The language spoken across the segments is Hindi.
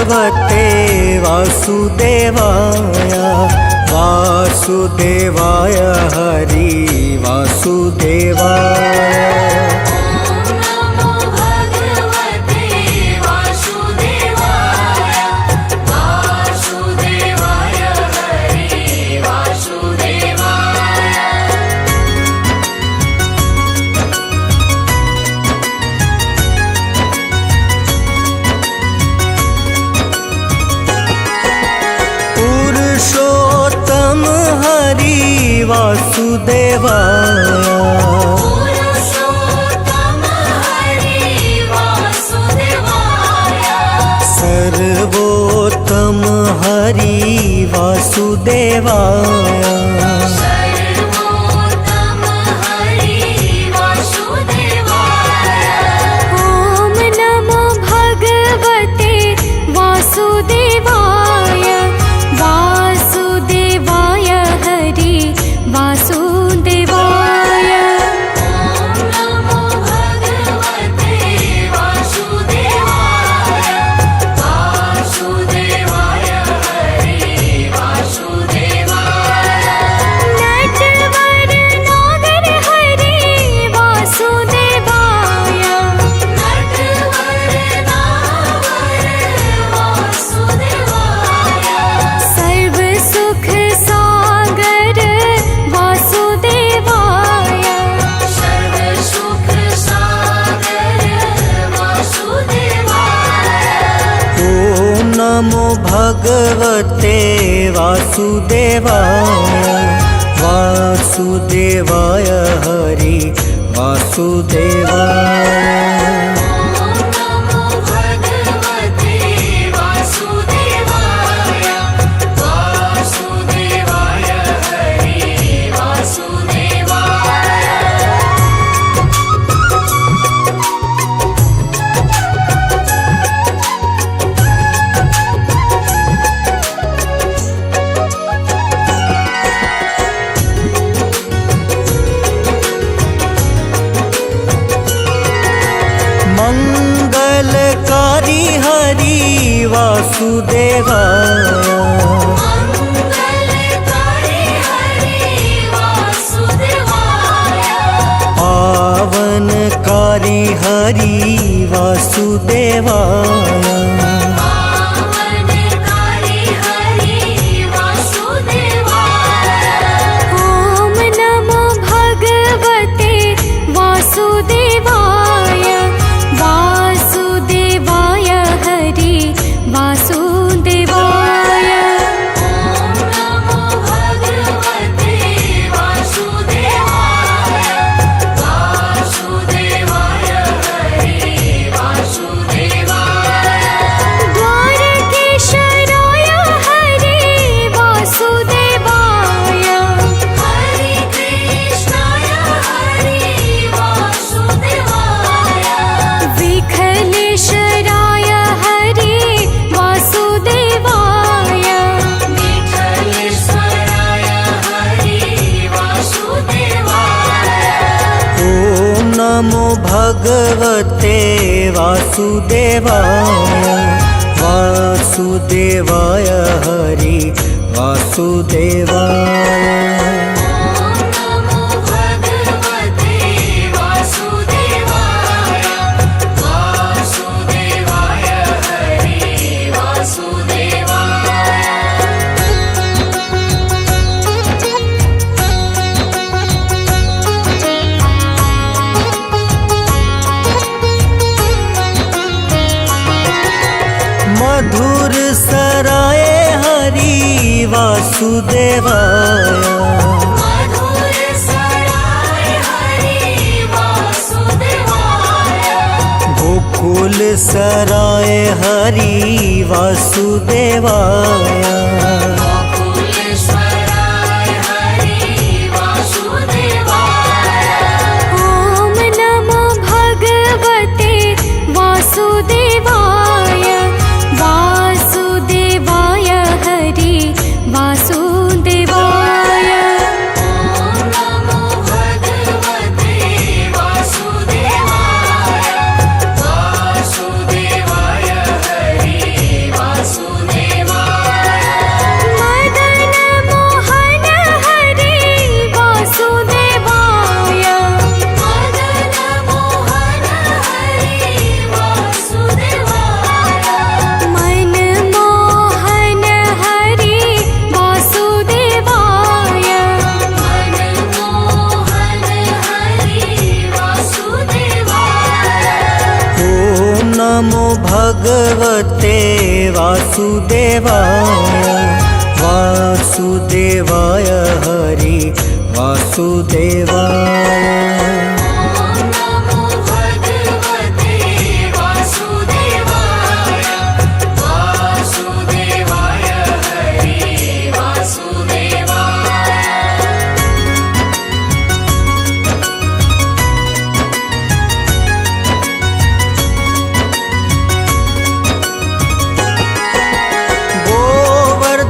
भगवते वासुदेवाय वासुदेवाय हरि वासुदेवाय। पुरुषोत्तम हरि वासुदेवाय सर्वोत्तम हरि वासुदेवाय। ओम नमो भगवते वासुदेवाय वासुदेवाय हरि वासुदेवाय। नटवर नागर हरि वासुदेवाय सर्व सुख सागर वासुदेवाय। ओम नमो भगवते वासुदेवाय वासुदेवाय हरि वासुदेवाय। मंगलकारी हरि वासुदेवाय पावनकारी हरि वासुदेवाय। ओम नमो भगवते वासुदेवाय वासुदेवाय हरि वासुदेवाय। द्वारकेशराय हरि वासुदेवाय विखलेशराय हरि वासुदेवाय। ओम नमो भगवते वासुदेवाय वासुदेवाय हरि वासुदेवाय। मधुर सराय हरि वासुदेवाय गोकुल सराय हरि वासुदेवाय। ओम नमो भगवते वासुदेवाय वासुदेवाय हरि वासुदेवाय। भगवते वासुदेवाय वासुदेवाय हरि वासुदेवाय।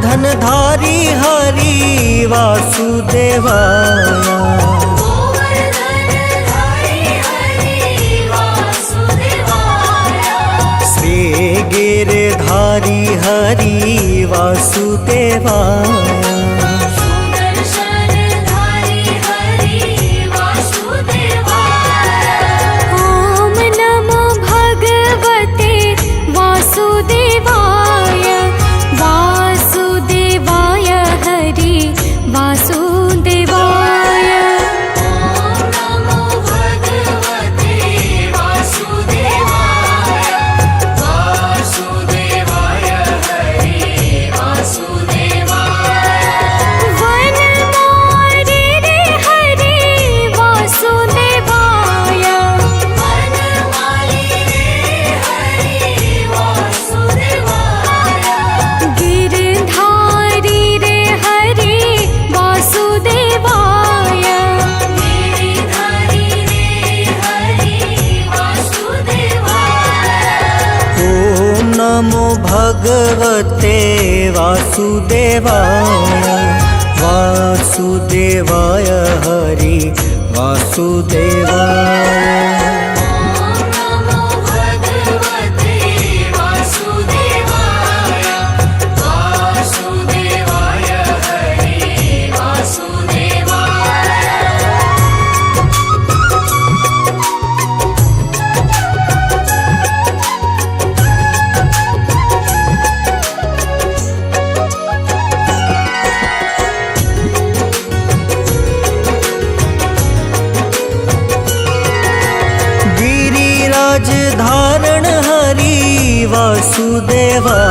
धनधारी हरि वासुदेवाय श्री गिरधारी हरि वासुदेवाय। ओम नमो भगवते वासुदेवाय वासुदेवाय हरि वासुदेवाय। वनमाली रे हरि वासुदेवाय गिरधारी रे हरि वासुदेवाय। ओम नमो भगवते वासुदेवाय वासुदेवाय हरि वासुदेवाय। गिरिराज धारण हरि वासुदेवाय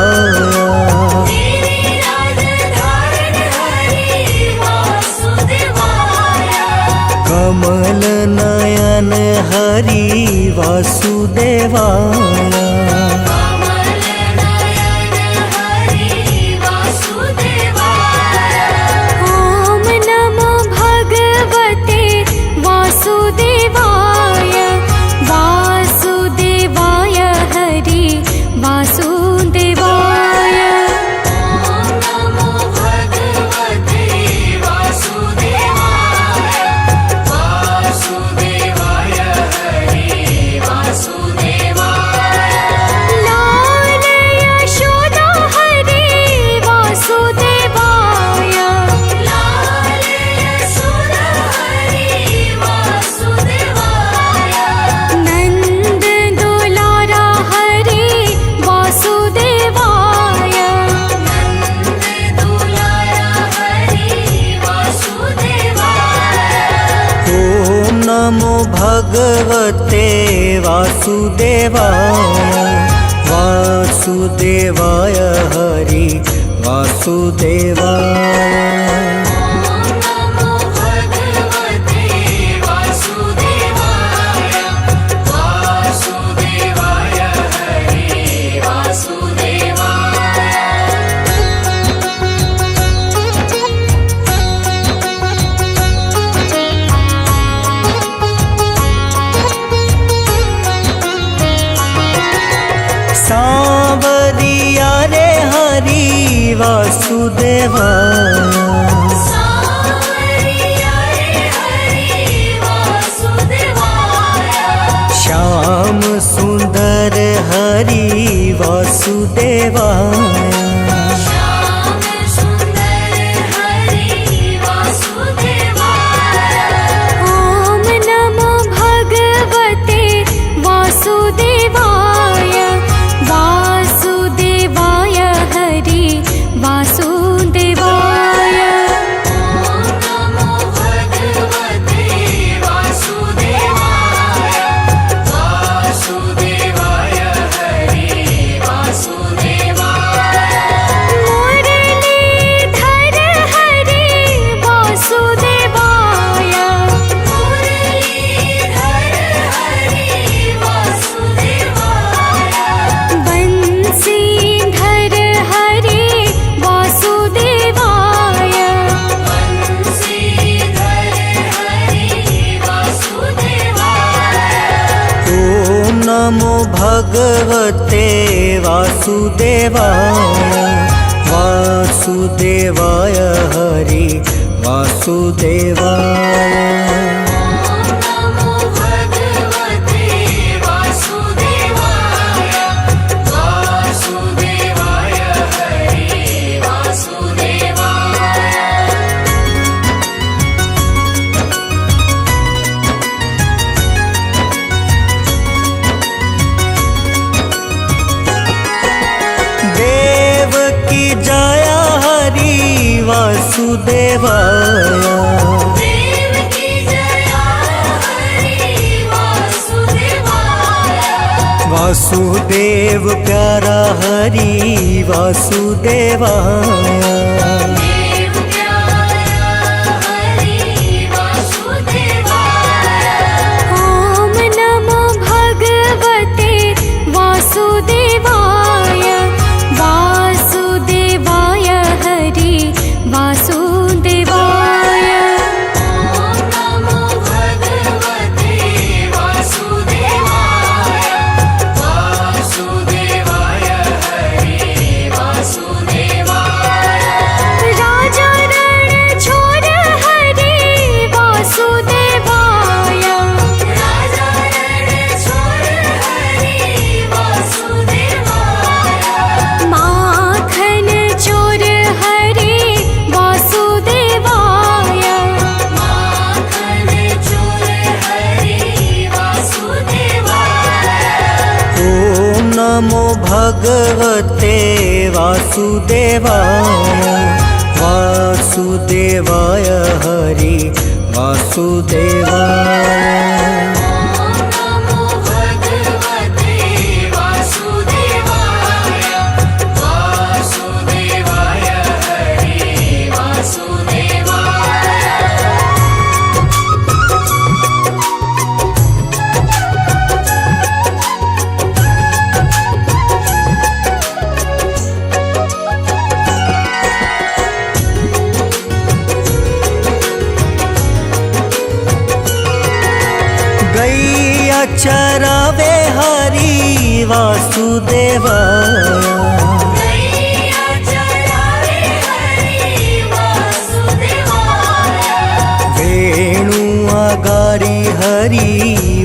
कमल नयन हरि वासुदेवाय। ओम नमो भगवते वासुदेवाय वासुदेवाय हरि वासुदेवाय। लाल यशोदा हरि वासुदेवाय नंद दुलारा हरि वासुदेवाय। ओम नमो भगवते वासुदेवाय वासुदेवाय हरि वासुदेवाय। सांवरिया रे हरि वासुदेवाय श्याम सुंदर हरि वासुदेवाय। ओम नमो भगवते वासुदेवाय वासुदेवाय हरि वासुदेवाय। वासुदेवाय हरि वासुदेवाय। वासुदेवाय वासुदेवाय हरि वासुदेवाय। वासुदेवाय देवकी जया हरि वासुदेवाय वासुदेव प्यारा हरि वासुदेवाय देव प्यारा हरि वासुदेवाय। ओम नमो भगवते वासुदेवाय वासुदेवाय हरि वासुदेवाय। ओम नमो भगवते वासुदेवाय वासुदेवाय हरि वासुदेवाय। राजा रण छोड़ हरि वासुदेवाय राजा रण छोड़ हरि वासुदेवाय। माखन चोर हरि वासुदेवाय माखन चोर हरि वासुदेवाय। ओम नमो भगवते वासुदेवाय वासुदेवाय हरि वासुदेवाय। ओम नमो भगवते वासुदेवाय वासुदेवाय हरि वासुदेवाय। गैया चरावे हरि वासुदेवाय गैया चरावे हरि वासुदेवाय वेणु आगारी हरि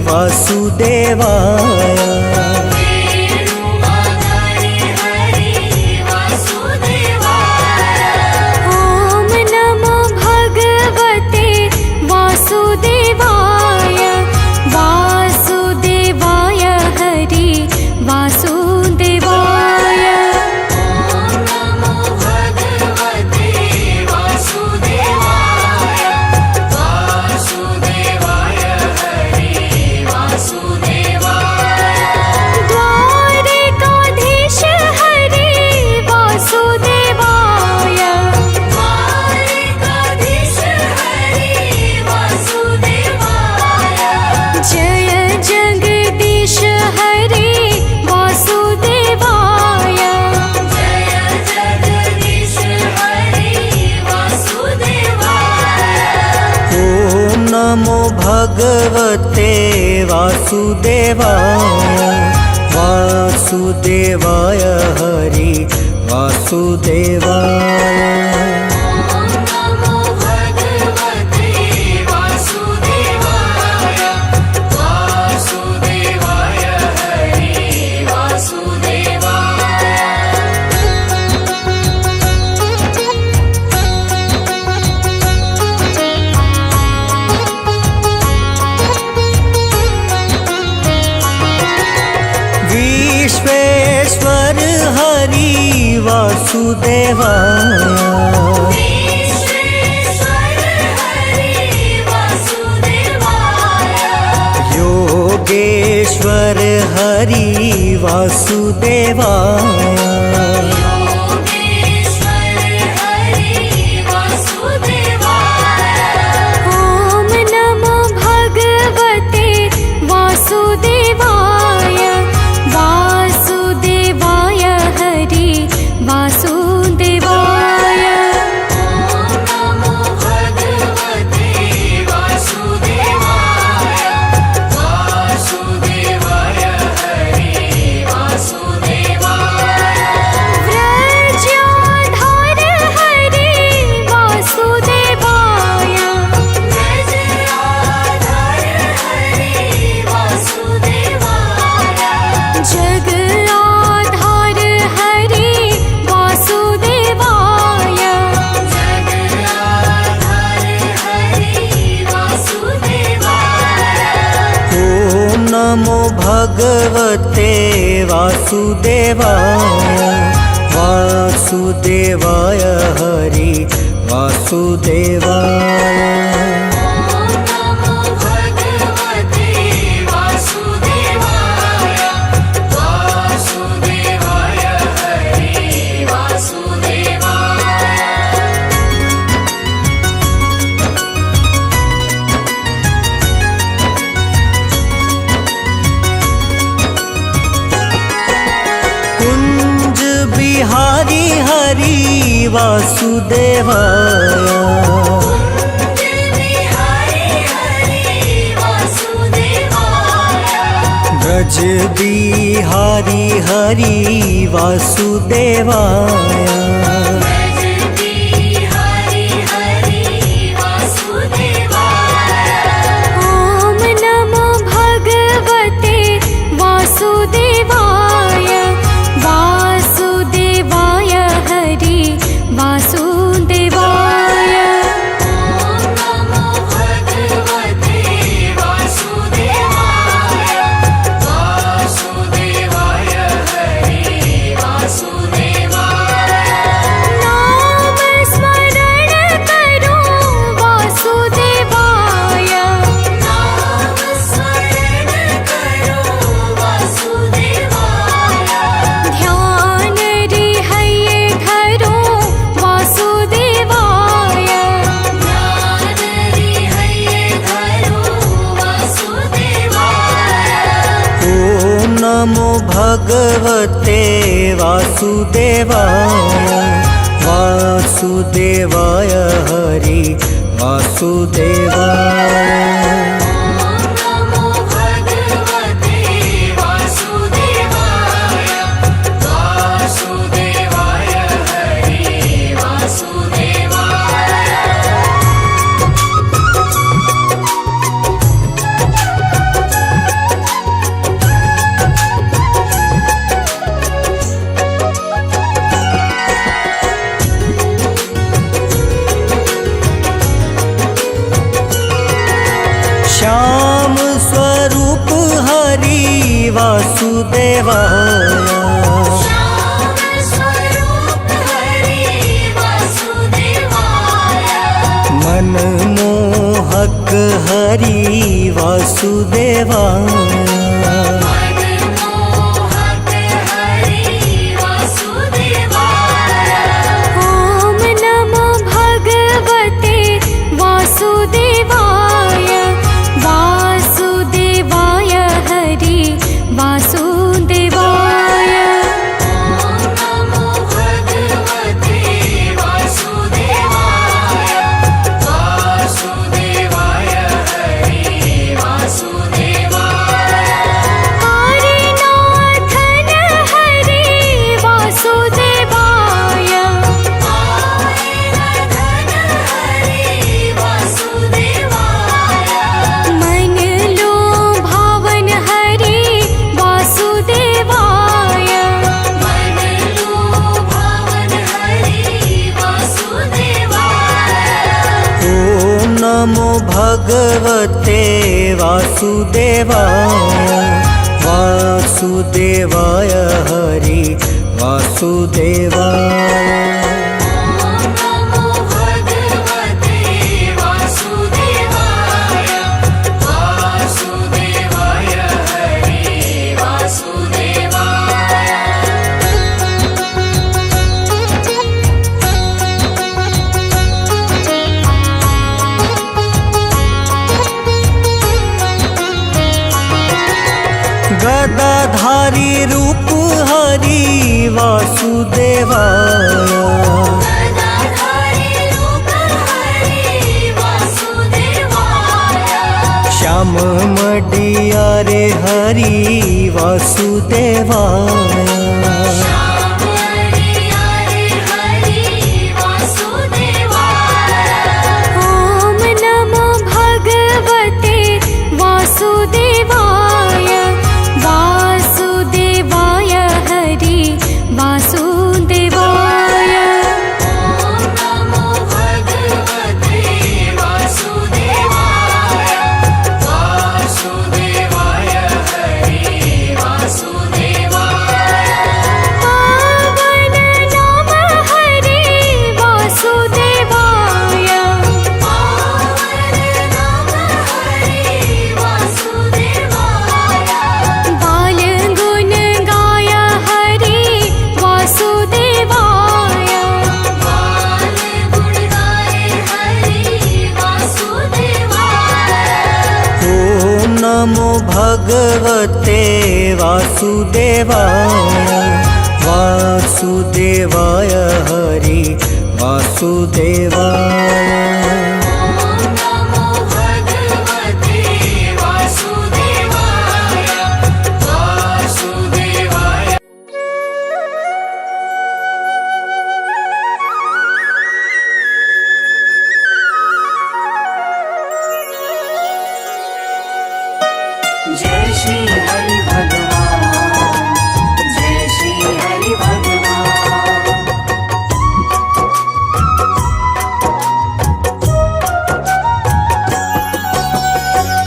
वासुदेवाय वेणु आगारि हरि वासुदेवाय। ओम नमो भगवते वासुदेवाय वासुदेवाय हरि वासुदेवाय। ओम नमो भगवते वासुदेवाय वासुदेवाय हरि वासुदेवाय। द्वारिकाधीश हरि वासुदेवाय द्वारिकाधीश हरि वासुदेवाय। जय जगदीश हरि वासुदेवाय जय जगदीश हरि वासुदेवाय। ओम नमो भगवते वासुदेवाय वासुदेवाय हरि वासुदेवाय। ओम नमो भगवते वासुदेवाय वासुदेवाय हरि वासुदेवाय। विश्वेश्वर हरि वासुदेवाय विश्वेश्वर हरि वासुदेवाय योगेश्वर हरि वासुदेवाय योगेश्वर हरि वासुदेवाय। ओम नमो भगवते वासुदेवाय वासुदेवाय हरि वासुदेवाय। ओम नमो भगवते वासुदेवाय वासुदेवाय हरि वासुदेवाय। भगवते वासुदेवाय वासुदेवाय हरि वासुदेवाय। कुंज बिहारी हरि वासुदेवाय ब्रज बिहारी हरि वासुदेवाय। ॐ नमो भगवते वासुदेवाय वासुदेवाय हरि वासुदेवाय। नाम स्मरण करो वासुदेवाय ध्यान रिहये धरो वासुदेवाय। ॐ नमो भगवते वासुदेवाय वासुदेवाय हरि वासुदेवाय। श्याम स्वरूप हरि वासुदेवाय मनमोहक हरि वासुदेवाय। ॐ नमो भगवते वासुदेवाय वासुदेवाय हरि वासुदेवाय। हरिनाथन हरि वासुदेवाय मन लो भावन हरि वासुदेवाय। ॐ नमो भगवते वासुदेवाय वासुदेवाय हरि वासुदेवाय। गदाधारी रूप हरि वासुदेवाय श्याम मडिया रे हरि वासुदेवाय। ॐ नमो भगवते वासुदेवाय वासुदेवाय हरि वासुदेवाय। भगवते वासुदेवाय वासुदेवाय हरि वासुदेवाय। जय श्री हरि भगवान, जय श्री हरि भगवान।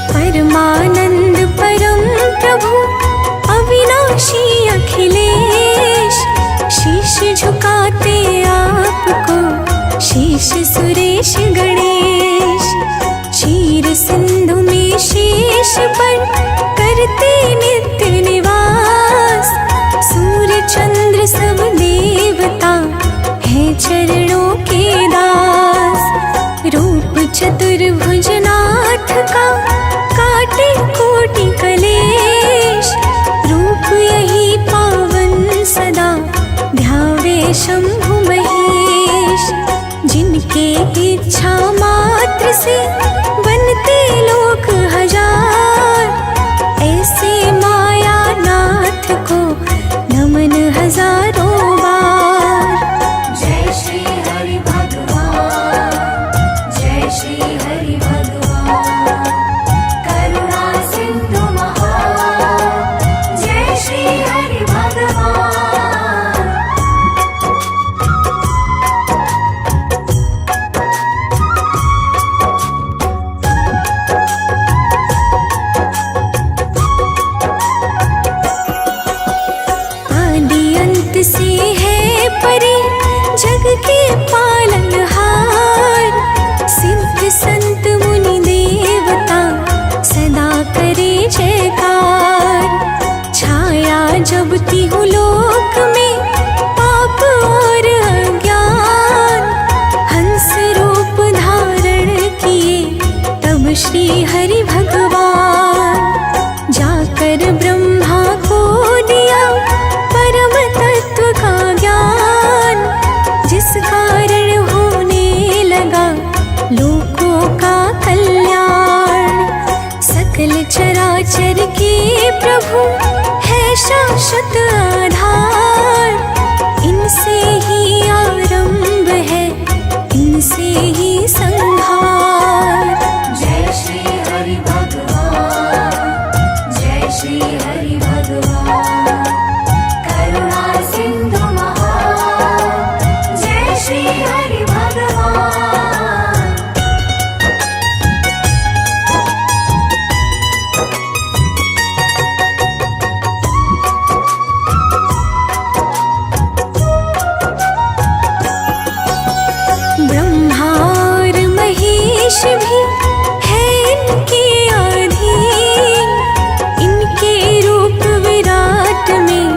परमानंद परम प्रभु अविनाशी अखिलेश, शीश झुकाते आपको शीश सुरेश गणेश। क्षीर सिंधु में शीश पर करते नित्य निवास, सूर्य चंद्र सब देवता है चरणों के दास। रूप चतुर्भुज नाथ का काटे कोटि कलेश, रूप यही पावन सदा ध्यावे शंभु महेश। जिनके इच्छा मात्र से बनते लोक हजार, ऐसे माया नाथ को नमन हजारों बार। जय श्री हरि भगवान, जय श्री हरि भगवान। करुणा सिंधु महान, जय श्री हरि भगवान। आदि अंत से है परे जग के पालनहार, सिद्ध संत मुनि देवता सदा करे जयकार। छाया जब तिहु लोक में पाप और अज्ञान, हंस रूप धारण किए तब श्री हरि भगवान। जाकर ब्रह्मा को दिया परम तत्व का ज्ञान, जिस कारण होने लगा लोकों का कल्याण। सकल चराचर के प्रभु है शाश्वत आधार, इनसे ही आरंभ है इनसे ही संहार। जय श्री हरि भगवान, जय श्री हरि भगवान। करुणा सिंधु महान, जय श्री हरि भगवान। ब्रह्मा और महेश भी है इनके अधीन, इनके रूप विराट में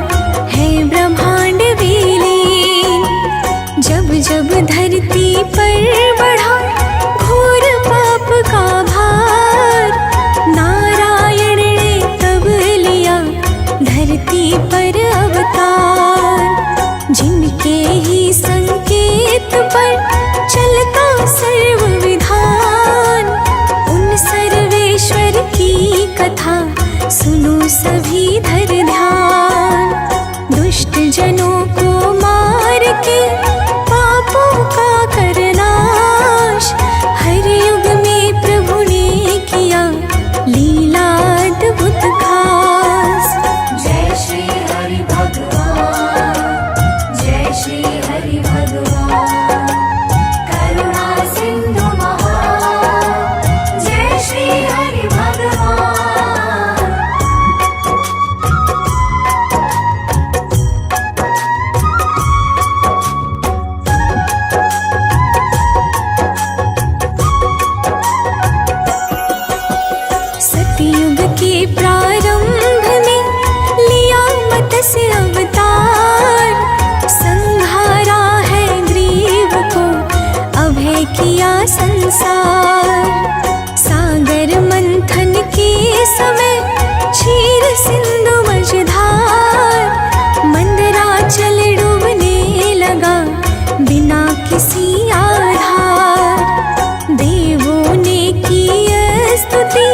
है ब्रह्मांड विलीन। जब जब धरती पर बढ़ा घोर पाप का भार, नारायण ने तब लिया धरती पर अवतार। जिनके ही संकेत पर चलता सर्व विधान, उन सर्वेश्वर की कथा सुनो सभी धर ध्यान। दुष्ट जनों को मार के पापों का करनाश, हर युग में प्रभु ने किया लीला अद्भुत खास। जय श्री हरि भगवान, जय श्री हरि भगवान। करुणा सिंधु महान, जय श्री हरि भगवान। बिना किसी आधार। देवों ने की स्तुति,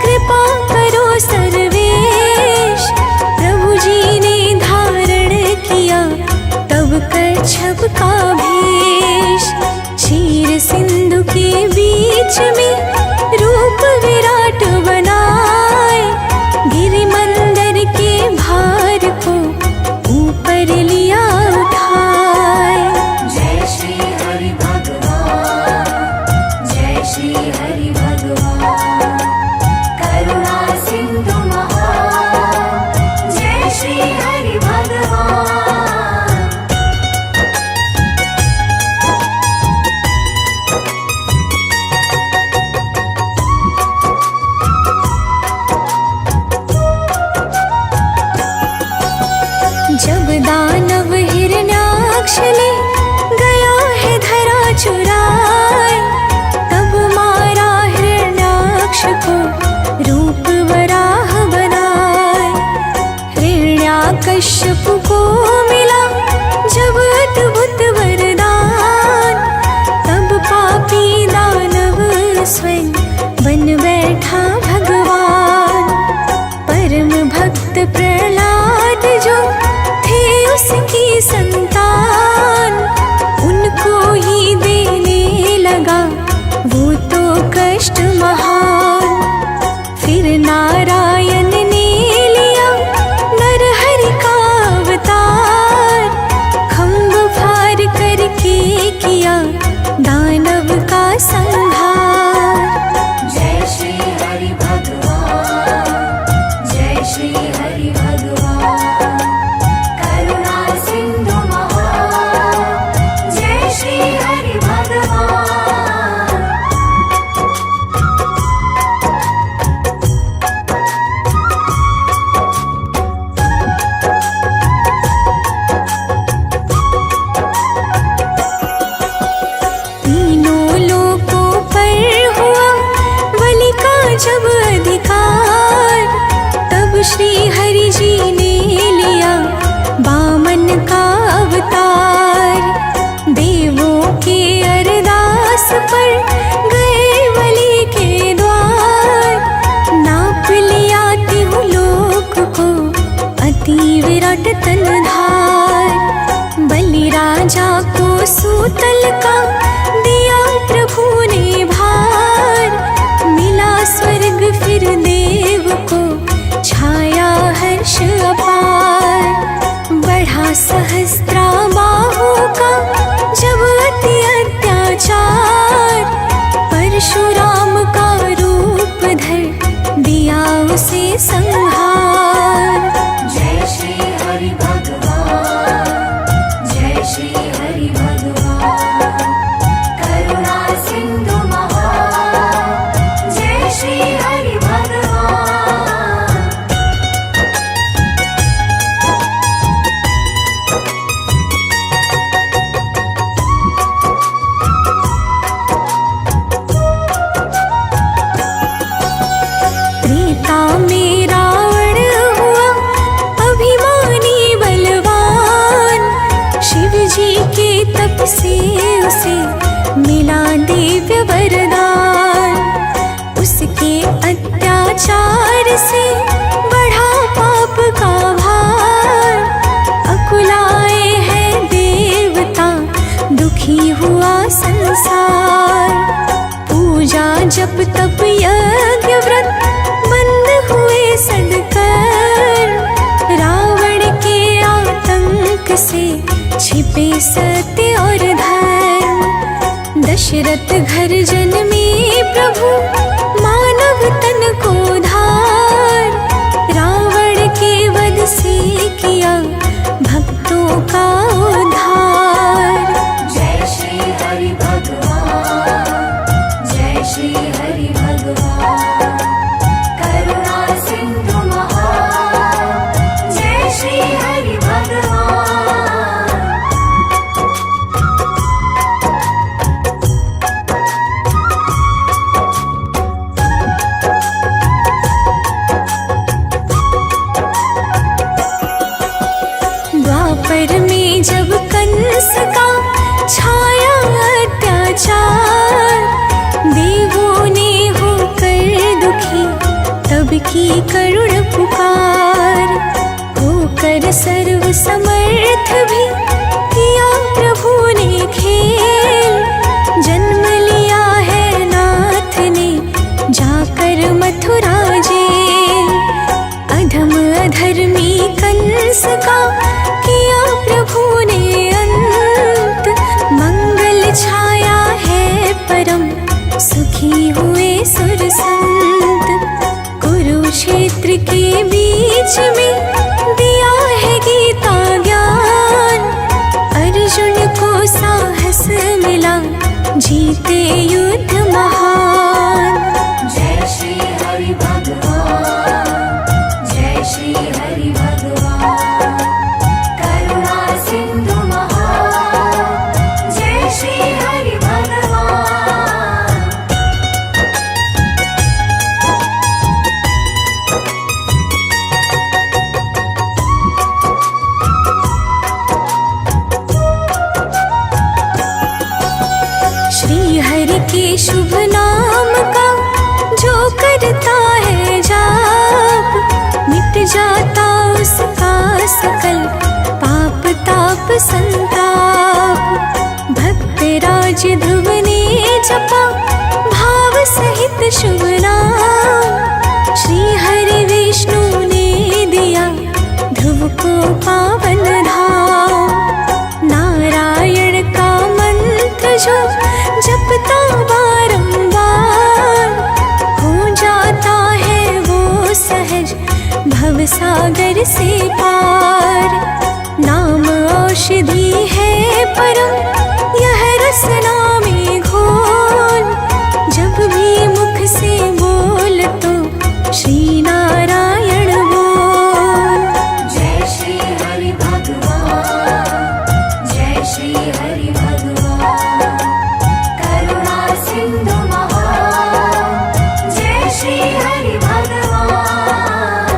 कृपा करो सर्वेश। प्रभु जी ने धारण किया तब कच्छप का भेष। क्षीर सिंधु के बीच में रूप विराट बनाए, गिरि मंदिर के भार को ऊपर लिया उठाए। जय श्री हरि भगवान, जय श्री हरि भगवान, करुणा सिंधु महान, जय श्री हरि भगवान। जब दानव हिरण्याक्ष ले गया है धरा चुराए, तब मारा हिरण्याक्ष को रूप वराह बनाए। हिरण्याकश्यप को मिला जब अद्भुत वरदान, तब पापी दानव स्वयं बन बैठा भगवान। परम भक्त प्रहलाद जो थे उसकी संतान, उनको ही देने लगा वो तो कष्ट महान। फिर नारायण ने लिया नरहरि का अवतार, खंभ फाड़ करके किया दानव का संहार। जय श्री हरि भगवान, जय श्री हरि भगवान, करुणा सिंधु महान, जय श्री हरि भगवान। तीनों लोकों पर हुआ बलि का जब अधिकार, तब श्री हरि जी ने लिया बामन का अवतार। देवों के अरदास पर गए बलि के द्वार, नाप लिया तिहु लोक को अति विराट तनधार। बलि राजा को सूतल का दिया प्रभु ने भार, मिला स्वर्ग फिर देव को छाया हर्ष अपार। बढ़ा सहस्त्रा बाहु का जब अति अत्याचार, परशुराम का रूप धर दिया उसे संहार। जय श्री हरि भगवान, जय श्री हरि भगवान, करुणा सिंधु महान, जय श्री हरि भगवान। त्रेता में रावण हुआ अभिमानी बलवान, शिव जी के तप से उसे मिला दिव्य वरदान। उसके अत्याचार से बढ़ा पाप का भार, अकुलाए हैं देवता दुखी हुआ संसार। पूजा जप तप यज्ञ व्रत बंद हुए सदकर, रावण के आतंक से छिपे सत्य और धर्म। दशरथ घर जन्मे प्रभु मानव तन को धार, रावण के वध से किया भक्तों का उद्धार। जय श्री हरि भगवान, जय श्री हरि भगवान, करुणा सिंधु महान, जय श्री हरि भगवान। द्वापर में जब कन्या की करुण पुकार, होकर सर्व समर्थ भी किया प्रभु ने खेल। जन्म लिया है नाथ ने जाकर मथुरा जेल। अधम अधर्मी कंस का किया प्रभु ने अंत, मंगल छाया है परम सुखी हुए सुर संत। कुरुक्षेत्र के बीच में दिया है गीता ज्ञान, अर्जुन को साहस मिला जीते युद्ध महान। जय श्री हरि भगवान, जय श्री हरि भगवान, करुणा सिंधु महान, जय श्री हरि भगवान। श्री हरि के शुभ नाम का जो करता है जाप, मिट जाता उसका सकल पाप ताप संताप। भक्त राज ध्रुव ने जपा भाव सहित शुभ नाम, श्री हरि विष्णु ने दिया ध्रुव को पावन धाम। नारायण का मंत्र जो जपता बारंबार, हो जाता है वो सहज भव सागर से पार। नाम औषधि है परम यह रसना में घोल, जब भी मुख से बोल तो श्री नारायण बोल। जय श्री हरि भगवान, जय श्री हरि भगवान, करुणा सिंधु महान, जय श्री हरि भगवान।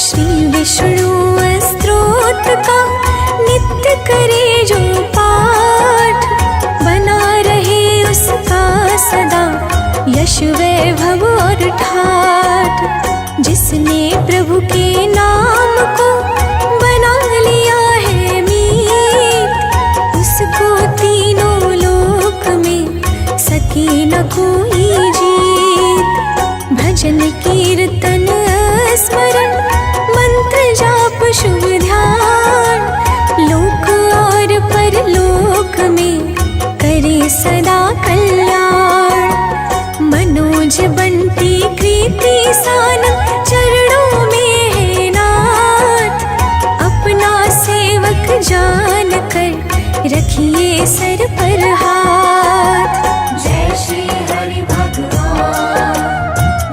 श्री विष्णु स्तोत्र का नित्य करे जो पाठ, बना रहे उसका सदा यश वैभव और ठाठ। जिसने प्रभु के नाम को बना लिया है मीत, उसको तीनों लोक में सके न कोई जीत। भजन कीर्तन स्मरण मंत्र जाप शुभ ध्यान, लोक और परलोक में करे सदा कल्याण। मनोज बंटी कृति सान चरणों में है नाथ, अपना सेवक जान कर रखिए सर पर हाथ। जय श्री हरि भगवान,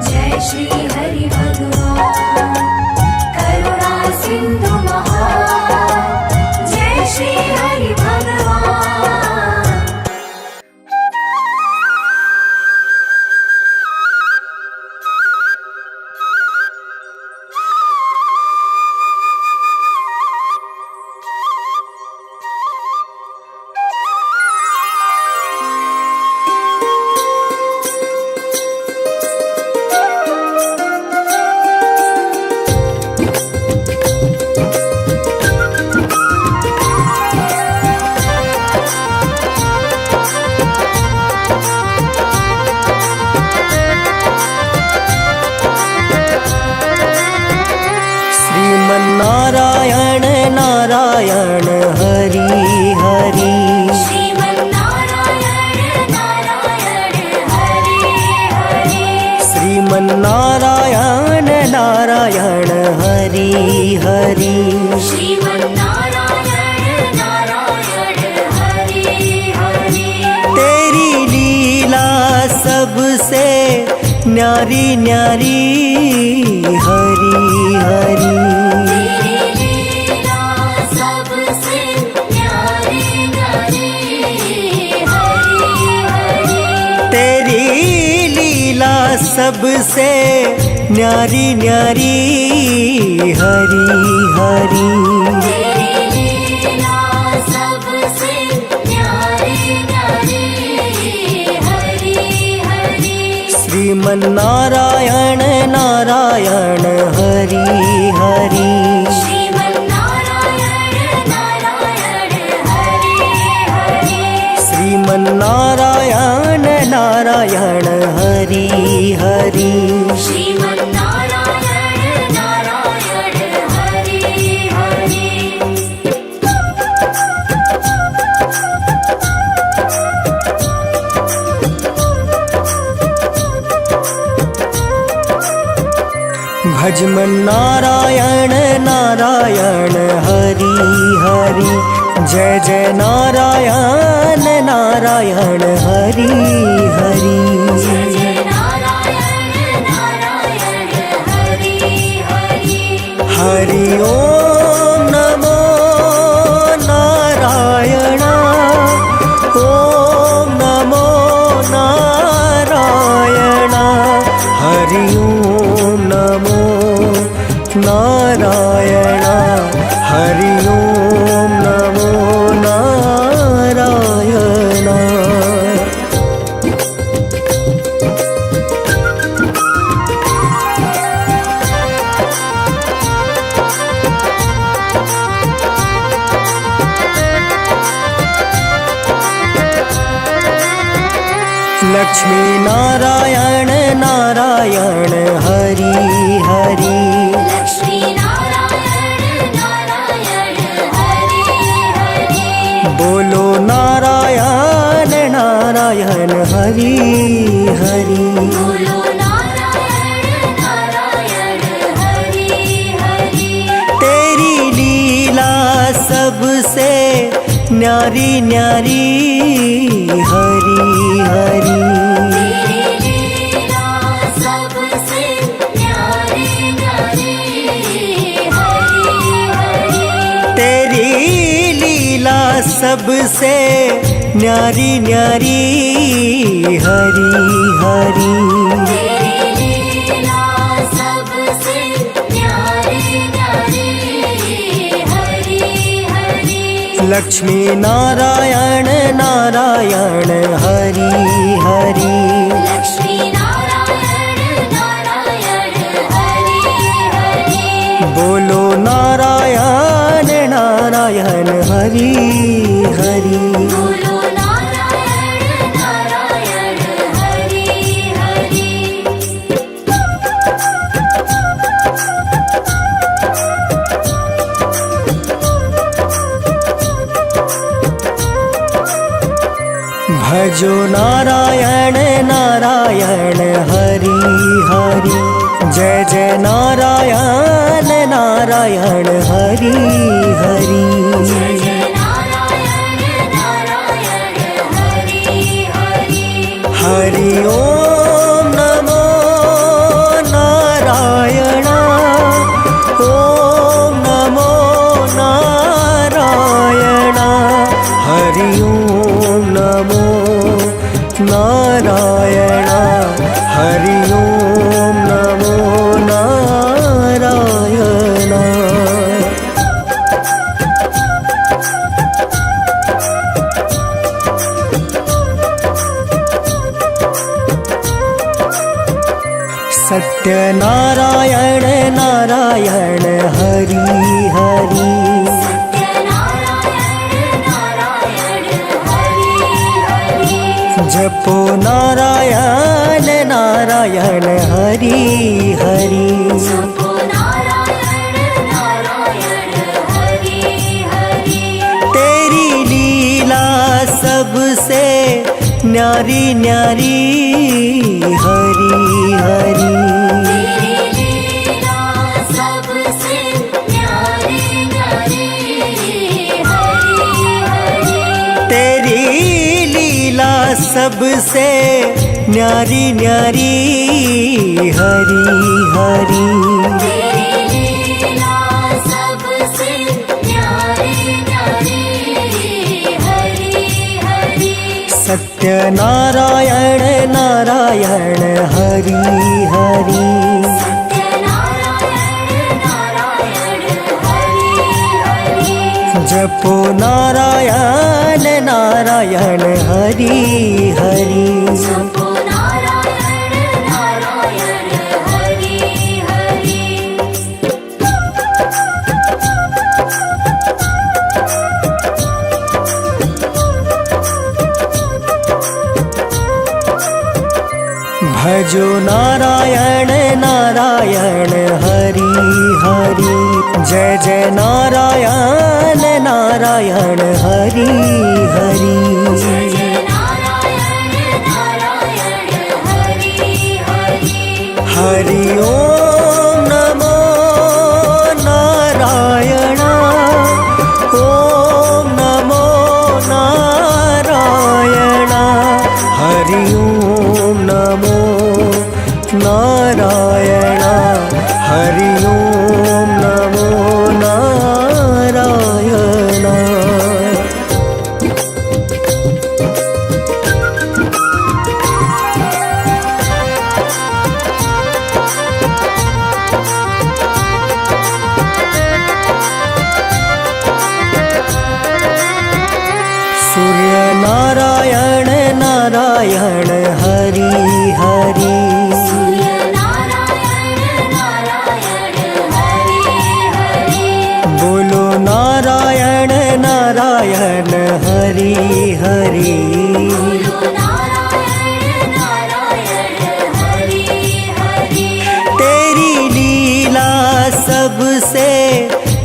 जय श्री हरि भगवान, करुणा सिंधु महान, जय श्री हरि भगवान। नारायण नारायण हरि हरि, श्रीमन्नारायण नारायण हरि हरि, श्रीमन्नारायण नारायण हरि हरि। श्रीमन्नारायण नारायण हरि हरि, तेरी लीला सबसे न्यारी न्यारी हरि हरि। तेरी लीला सबसे न्यारी न्यारी हरि हरि, तेरी लीला सबसे न्यारी न्यारी हरी हरी। तेरी लीला सबसे न्यारी न्यारी हरि हरि। श्रीमन नारायण नारायण हरि हरि। श्रीमन नारायण नारायण हरि हरि। श्रीमन नारायण नारायण हरि हरि। श्रीमन नारायण नारायण हरि हरि। भजमन नारायण नारायण हरि हरि। जय जय नारायण नारायण हरि हरि। जय जय नारायण नारायण हरि हरि। हरि ओम नमो नारायण। ओम नमो नारायण। हरि ओम नमो नारायण। हरि ओम नमो नारायण। लक्ष्मी नारायण नारायण हरि हरि। लक्ष्मी नारायण नारायण हरि हरि। बोलो नारायण नारायण हरि हरि। बोलो नारायण नारायण हरि हरि। तेरी लीला सबसे न्यारी न्यारी हरि हरि। तेरी लीला सबसे न्यारी न्यारी हरि हरि। तेरी लीला सबसे न्यारी न्यारी हरि हरि। तेरी लीला सबसे न्यारी न्यारी हरि हरि। लक्ष्मी नारायण नारायण हरि हरि। लक्ष्मी नारायण नारायण हरि हरि। बोलो नारायण नारायण हरि हरि। बोलो नारायण नारायण हरि हरि। भजो नारायण नारायण हरि हरि। जय जय नारायण नारायण हरि हरि। जय जय नारायण नारायण हरि हरि। हरि ओम नमो नारायण। ओम नमो नारायण। हरि ओम नमो नारायण। हरि ओम नमो नारायण। सत्यनारायण नारायण हरि हरि। सत्यनारायण नारायण हरि हरि। जपो नारायण नारायण हरि हरि। जपो नारायण नारायण हरि हरि। तेरी लीला सबसे न्यारी न्यारी हरि हरि। तेरी लीला सबसे न्यारी न्यारी हरि हरि। तेरी लीला सबसे न्यारी न्यारी हरि हरि। तेरी लीला सबसे न्यारी न्यारी हरि हरि। सत्यनारायण नारायण नारायण हरि हरि। सत्यनारायण नारायण हरि हरि। जपो नारायण नारायण हरि हरि। जपो नारायण नारायण हरि हरि। भजो नारायण नारायण हरि हरि। जय जय नारायण नारायण हरि हरि। जय जय नारायण नारायण हरि हरि। हरि ओम नमो नारायण। ओम नमो नारायण। हरि ओम नमो नारायण। हरि ओम नमो नारायण। सूर्य नारायण नारायण हरि हरि। सूर्य नारायण नारायण हरि हरि। बोलो नारायण नारायण हरि हरि। बोलो नारायण नारायण हरि हरि। तेरी लीला सबसे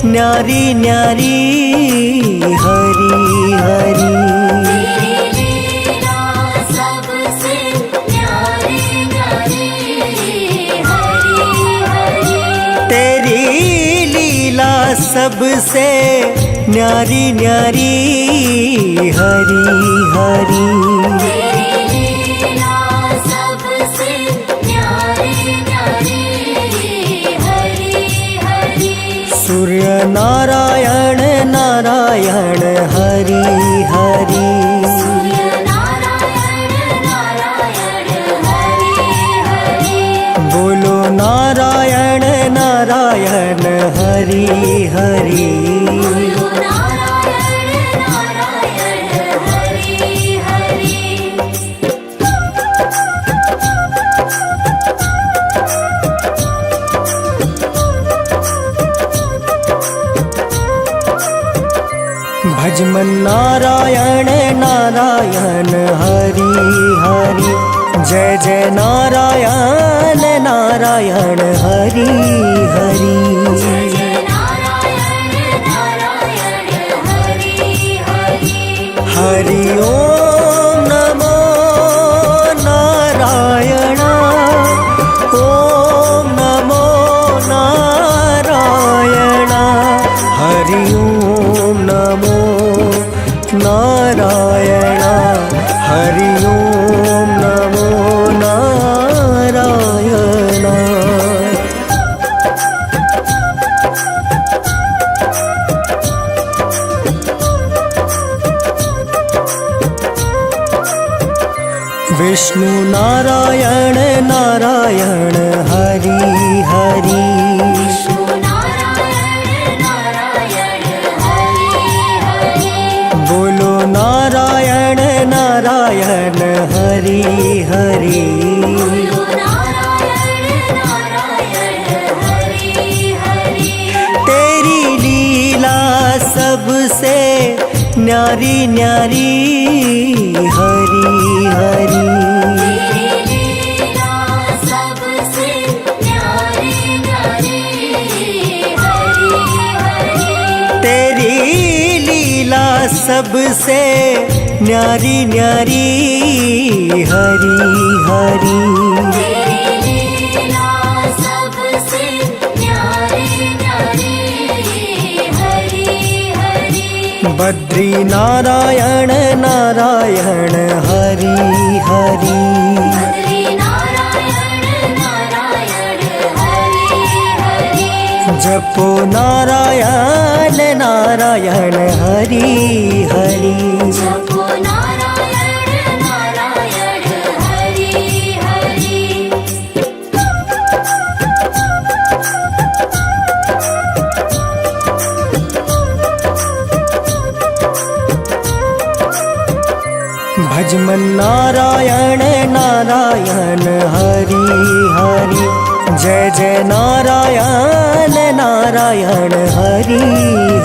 न्यारी न्यारी हरि हरि। तेरी लीला सबसे न्यारी न्यारी हरि हरि। तेरी लीला सबसे न्यारी न्यारी हरि हरि। तेरी लीला सबसे न्यारी न्यारी हरि हरि। सूर्य नारायण नारायण हरि हरि। सूर्य नारायण नारायण हरि हरि। बोलो नारायण नारायण हरि हरि। बोलो नारायण नारायण हरि हरि। भजमन नारायण नारायण हरि हरि। जय जय नारायण नारायण हरि हरि। जय जय नारायण नारायण हरि हरि। हरि ओम नमो नारायण। ओम नमो नारायण। हरि ओम नमो नारायण। हरि ओम नमो नारायण। विष्णु नारायण नारायण हरि हरि। विष्णु नारायण नारायण हरि हरि। बोलो नारायण नारायण हरि हरि। बोलो नारायण नारायण हरि हरि। तेरी लीला सबसे न्यारी न्यारी हरि हरि। तेरी लीला सबसे न्यारी न्यारी हरि हरि। तेरी लीला सबसे न्यारी न्यारी हरि हरि। तेरी लीला सबसे न्यारी न्यारी हरि हरि। बद्री नारायण नारायण हरि हरि। बद्री नारायण नारायण हरि हरि। जपो नारायण नारायण हरि हरि। जपो नारायण नारायण हरि नारायण हरि हरि। जय जय नारायण नारायण हरि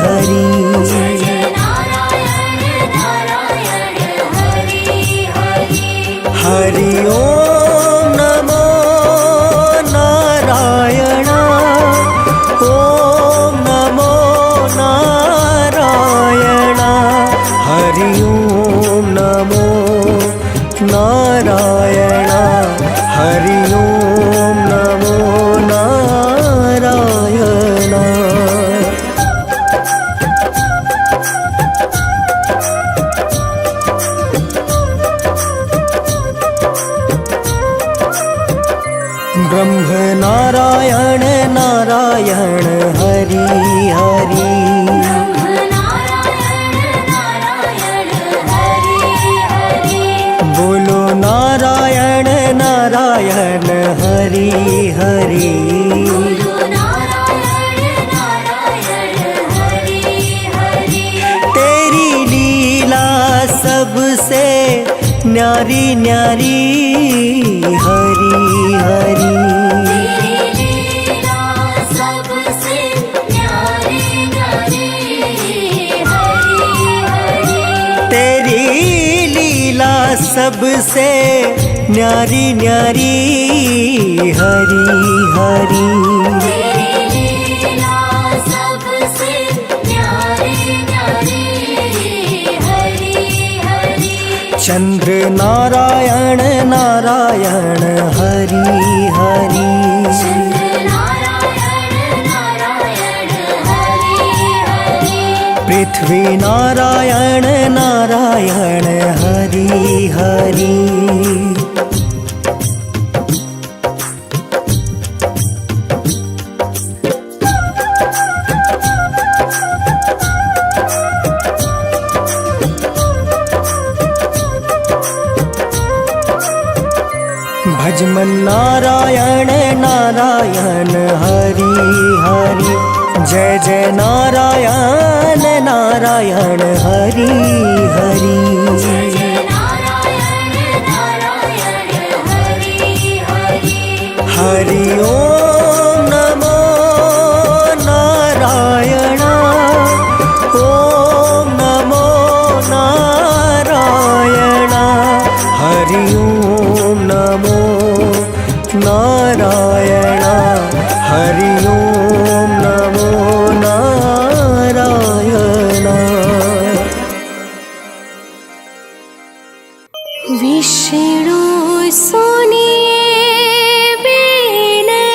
हरि। जय जय नारायण नारायण हरि हरि। हरि ओम नमो नारायण। ओम नमो नारायण। हरि ओम नमो नारायण। हरि ओम नमो नारायण। ब्रह्म नारायण नारायण हरि हरि। ब्रह्म नारायण नारायण हरि हरि। बोलो नारायण नारायण हरि हरि। बोलो नारायण नारायण हरि हरि। तेरी लीला सबसे न्यारी न्यारी हरि हरि। तेरी लीला सबसे न्यारी न्यारी हरि हरि। तेरी लीला सबसे न्यारी न्यारी हरि हरि। तेरी लीला सबसे न्यारी न्यारी हरि हरि। चंद्र नारायण नारायण हरि हरि। चंद्र नारायण नारायण हरि हरि। पृथ्वी नारायण नारायण हरि हरि। भजमन नारायण नारायण हरि हरि। जय जय नारायण नारायण हरि हरि। जय जय नारायण नारायण हरि हरि। हरि ओम नमो नारायण। ओम नमो नारायण। हरि ओम नमो नारायण। हरि ओम नमो नारायण। विष्णु सुनिए बीने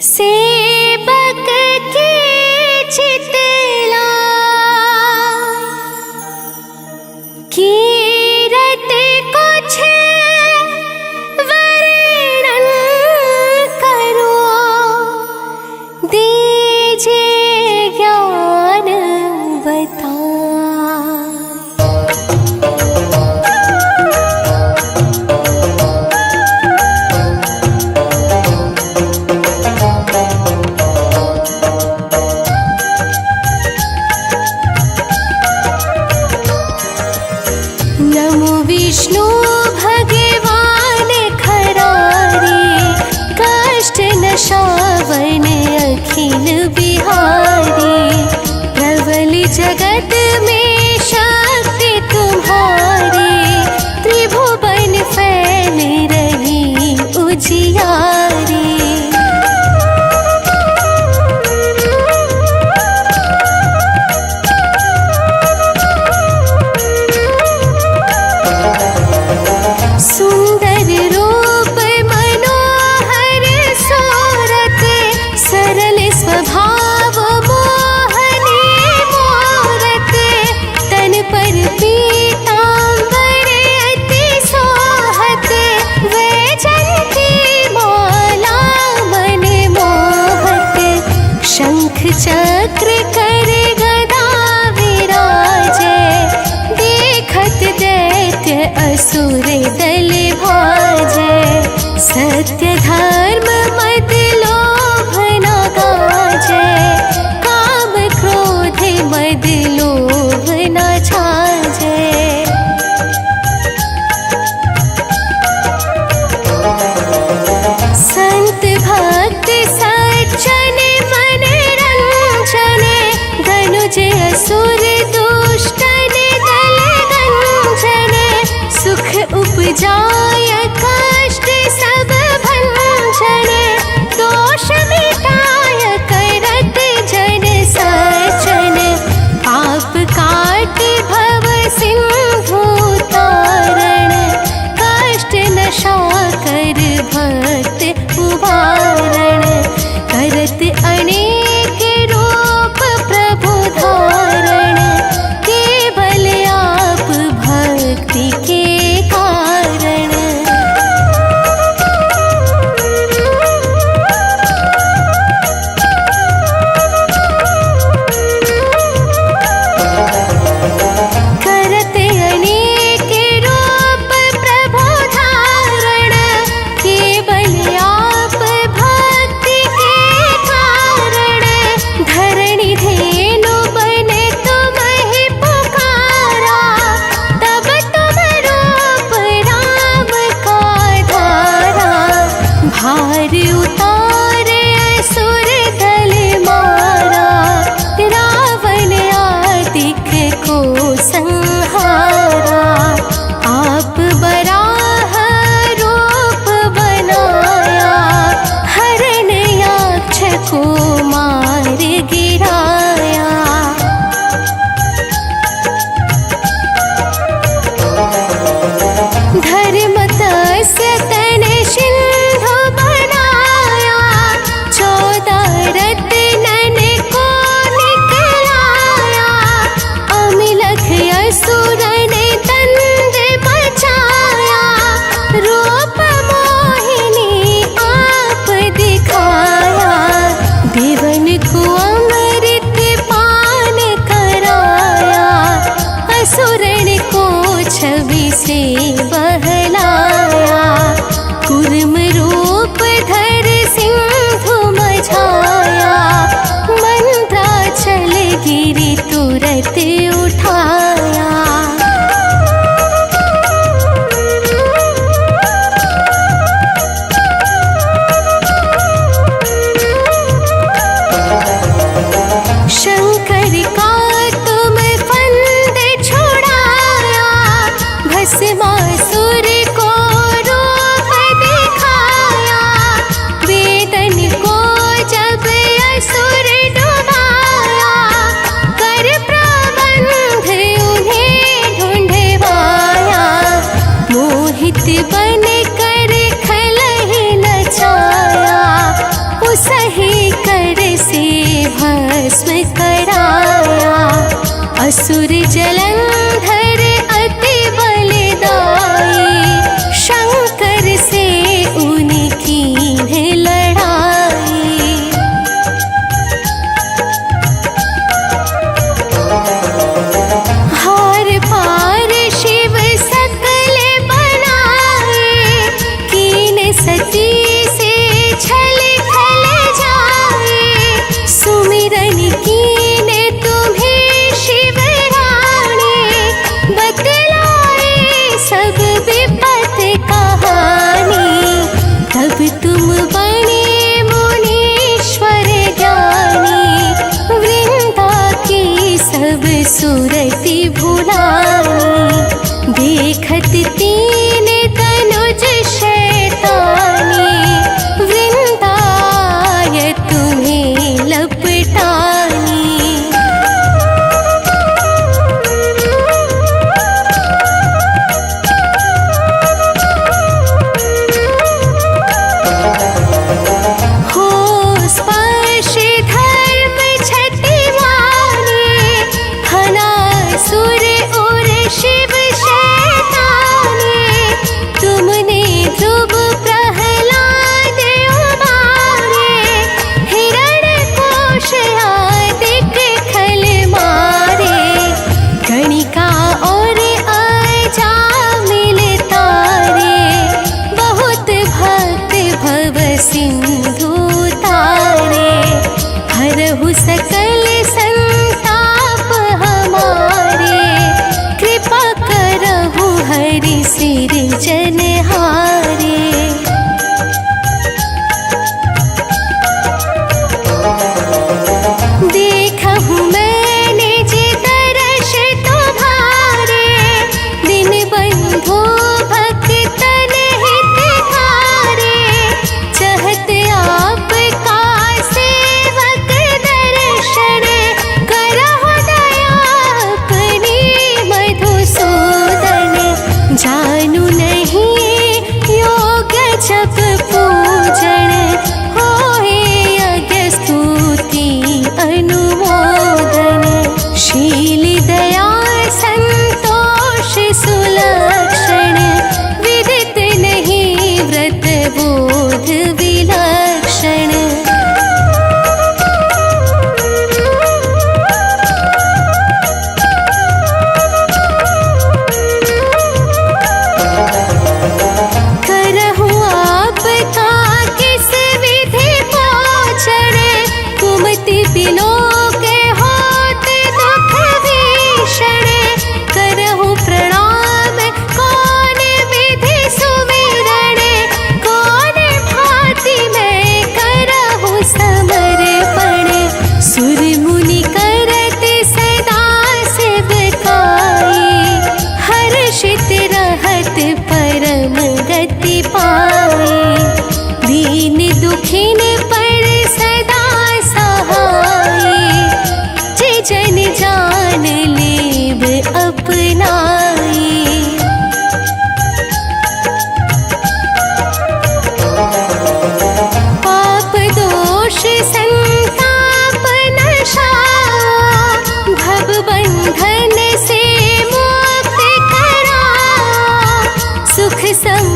सेवक के चितला। कीरत कुछ वर्णन करो, दीजिए ज्ञान बता। नमो विष्णु भगवान खरारे, कष्ट नशावन अखिल बिहारी। प्रबल जगत में शक्ति तुम्हारी, त्रिभुवन फैल रही उजियारी। सुंदर रूप मनोहर सूरत, सरल स्वभाव मोहनी मूरत। बस तन सिंधु बनाया, 14 रत्नन को निकलाया। अमिलख असुरन दंड बचाया, रूप मोहिनी आप दिखाया। देवन को अमृत पान कराया, असुरन को छवि से बहलाया। कुर्म रूप धर सिंधु मझाया, मंद्राचल गिरि तुरत उठाया। शंकर का तुम फंद छुड़ाया, भस्मासुर को रूप दिखाया। वेदन को जब असुर डुबाया, कर प्रबंध उन्हें ढूंढवाया। मोहित बन कर खलहि नचाया, उसहि कर से भस्म कराया। असुर जलंधर अति बलदाई, शंकर से उनकी लड़ाई। हार पार शिव सकल बनाए, कीन सती से छल खल जाए। सुमिरन कीन तुम्हें शिव रानी, बतलाए सब विपत कहानी। तब तुम बने मुनीश्वर ज्ञानी, वृंदा की सब सुरति भुलानी। देखत तीन तनुज शैतानी, वृंदाय तुम्हें लपटानी। हो स्पर्श धर्म छतिवाने, हनासुर और शिव शैताने। तुमने ध्रुव प्रहलाद उबारे, हिरण्यकोश आदिक खल मारे। गणिका और अजामिल तारे, बहुत भक्त भव सिंधु तारे। हरहु सकल संताप हमारे, कृपा करहु हरि सिर जनहारे। देखहु मैंने जे दर्श तुम्हारे, दिन बंधु भक्तन हितधारे। चहत आपका सेवक दर्शन, करहु दया अपनी मधुसूदन। जानू नहीं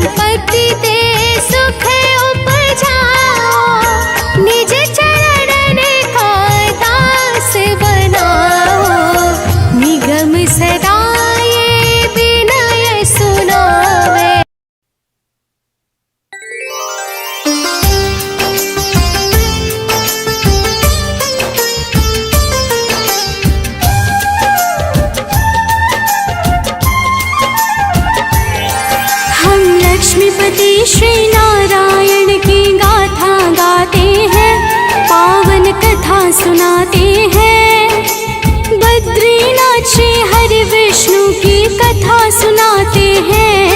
पति ते सुख उपजाओ, निज चरण का दास बनाओ। निगम सदाए विनय सुनावे। हम लक्ष्मीपति श्री नारायण की गाथा गाते हैं, पावन कथा सुनाते हैं। बद्रीनाथ श्री हरि विष्णु की कथा सुनाते हैं,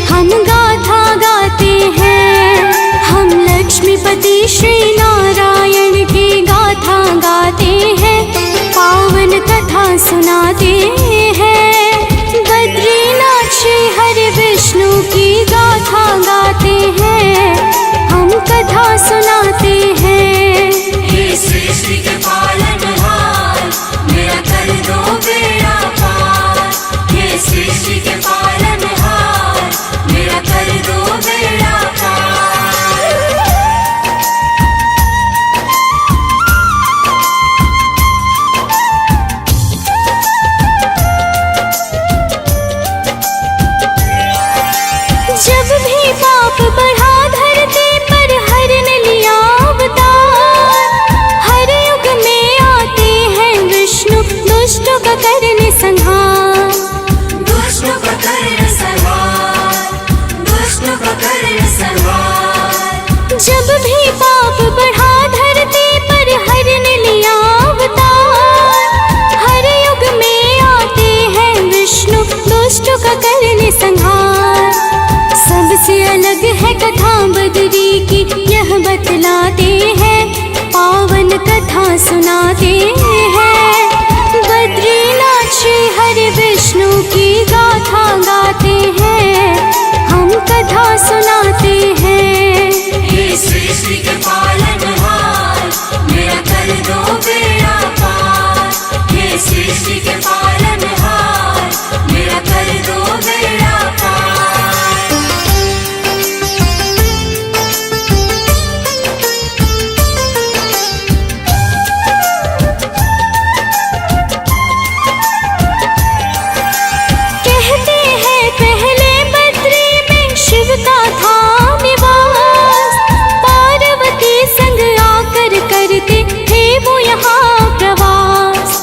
हम गाथा गाते हैं। हम लक्ष्मीपति श्री नारायण की गाथा गाते हैं, पावन कथा सुनाते हैं। बद्रीनाथ श्री हरि विष्णु की गाथा गाते हैं, हम कथा सुनाते हैं। हे सृष्टि के पालनहार, मेरा कर दो बेड़ा पार। हे सृष्टि के पालनहार, मेरा कर दो बेड़ा पार। जब भी पाप बढ़ा धरती पर हरन लिया अवतार। हर युग में आते हैं विष्णु, दुष्टों का करने संहार। दुष्टों का कर संहार, दुष्टों का कर संहार। जब भी पाप बढ़ा धरती पर हरन लिया अवतार। हर युग में आते हैं विष्णु, दुष्टों का करने संहार। सबसे अलग है कथा बद्री की, यह बतलाते हैं, पावन कथा सुनाते हैं। बद्रीनाथ श्री हरि विष्णु की गाथा गाते हैं, हम कथा सुनाते हैं। हे सृष्टि के पालनहार, मेरा कर दो बेड़ा पार। हे सृष्टि के पालनहार, मेरा कर दो बेड़ा पार। कहते हैं पहले बद्री में शिव का था निवास। पार्वती संग आकर करते थे वो यहाँ प्रवास।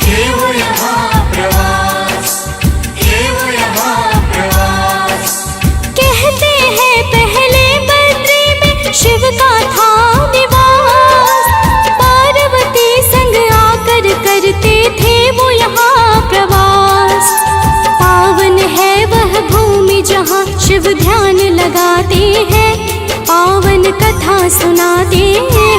हे वो यहाँ प्रवास, हे वो यहाँ प्रवास। कहते हैं पहले बद्री में शिव का था निवास। पार्वती संग आकर करते थे वो यहाँ प्रवास। पावन है वह भूमि जहाँ शिव ध्यान लगाते हैं, पावन कथा सुनाते हैं।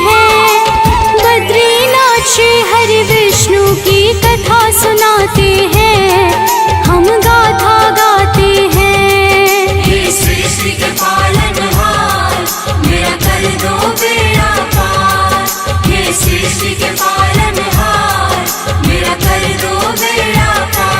बद्रीनाथ श्री हरि विष्णु की कथा सुनाते हैं, हम गाथा गाते हैं। हे सृष्टि के पालनहार, मेरा कर दो बेड़ा पार। हे सृष्टि के पालनहार, मेरा कर दो बेड़ा पार।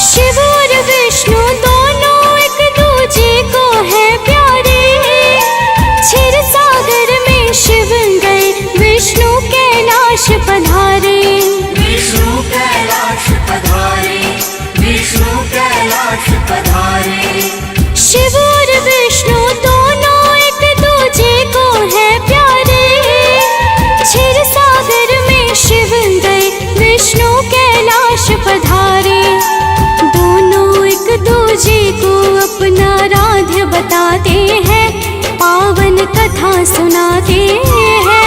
शिव और विष्णु दोनों एक दूजे को है प्यारे। क्षीर सागर में शिव गए, विष्णु कैलाश पधारे। विष्णु कैलाश पधारे, विष्णु कैलाश पधारे। शिव और विष्णु दोनों एक दूजे को है प्यारे। क्षीर सागर में शिव गए, विष्णु कैलाश पधारे। दोनों एक दूजे को अपना राध्य बताते हैं, पावन कथा सुनाते हैं।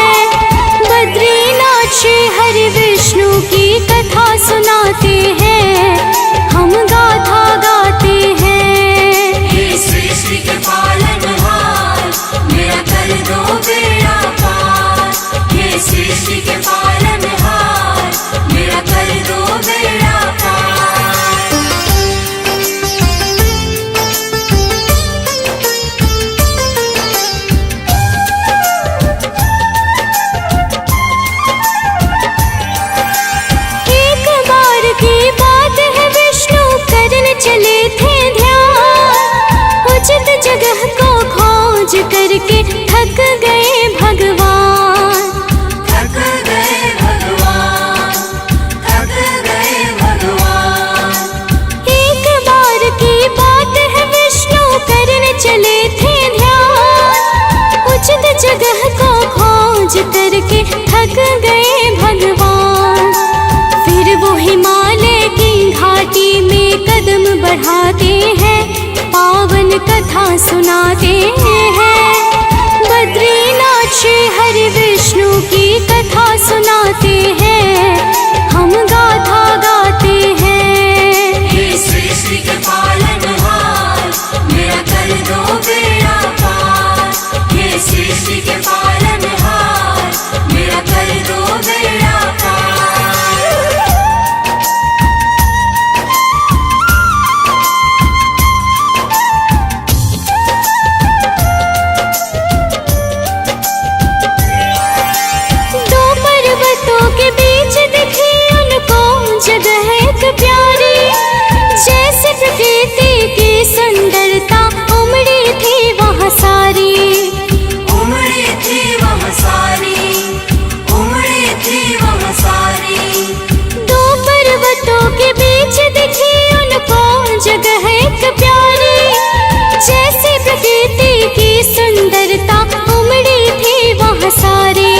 बद्रीनाथ श्री हरि विष्णु की कथा सुनाते हैं, हम गाथा गाते हैं। हे सृष्टि के पालनहार, मेरा कर दो बेड़ा पार। हे सृष्टि के पालनहार, मेरा कर दो बेड़ा पार। बढ़ाते हैं, पावन कथा सुनाते हैं। बद्रीनाथ श्री हरि विष्णु की कथा सुनाते हैं, हम गाथा गाते हैं। हे सृष्टि के पालनहार, मेरा कर दो बेड़ा पार। हे सृष्टि के पालनहार, मेरा कर दो बेड़ा पार। दो पर्वतों के बीच दिखी उनको जगह एक प्यारी, जैसे प्रकृति की सुंदरता उमड़ी थी वहाँ सारी। उमड़ी थी वह सारी, उमड़ी थी वह सारी। दो पर्वतों के बीच दिखी उनको जगह एक प्यारी, जैसे प्रकृति की सुंदरता उमड़ी थी वहाँ सारी।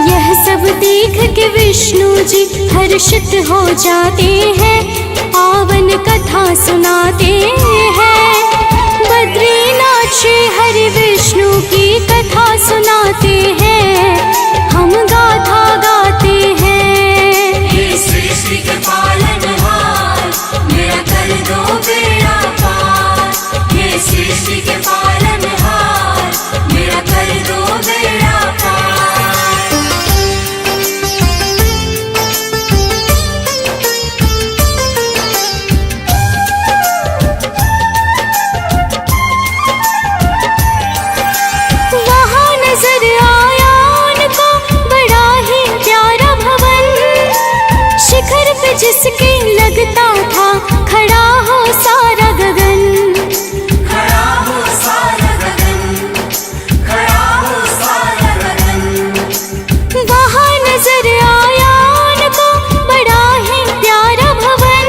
यह सब देख के विष्णु जी हर्षित हो जाते हैं, पावन कथा सुनाते हैं। बद्रीनाथ श्री हरि विष्णु की कथा सुनाते हैं, हम गाथा गाते हैं। हे सृष्टि के पालनहार, मेरा कर दो बेड़ा पार। हे सृष्टि के पालनहार, मेरा कर दो बेड़ा पार। वहाँ नजर आया उनको बड़ा ही प्यारा भवन, शिखर पे जिसके लगता था खड़ा हो सारा गगन। खड़ा हो सारा गगन, खड़ा हो सारा गगन। वहाँ नजर आया उनको बड़ा ही प्यारा भवन,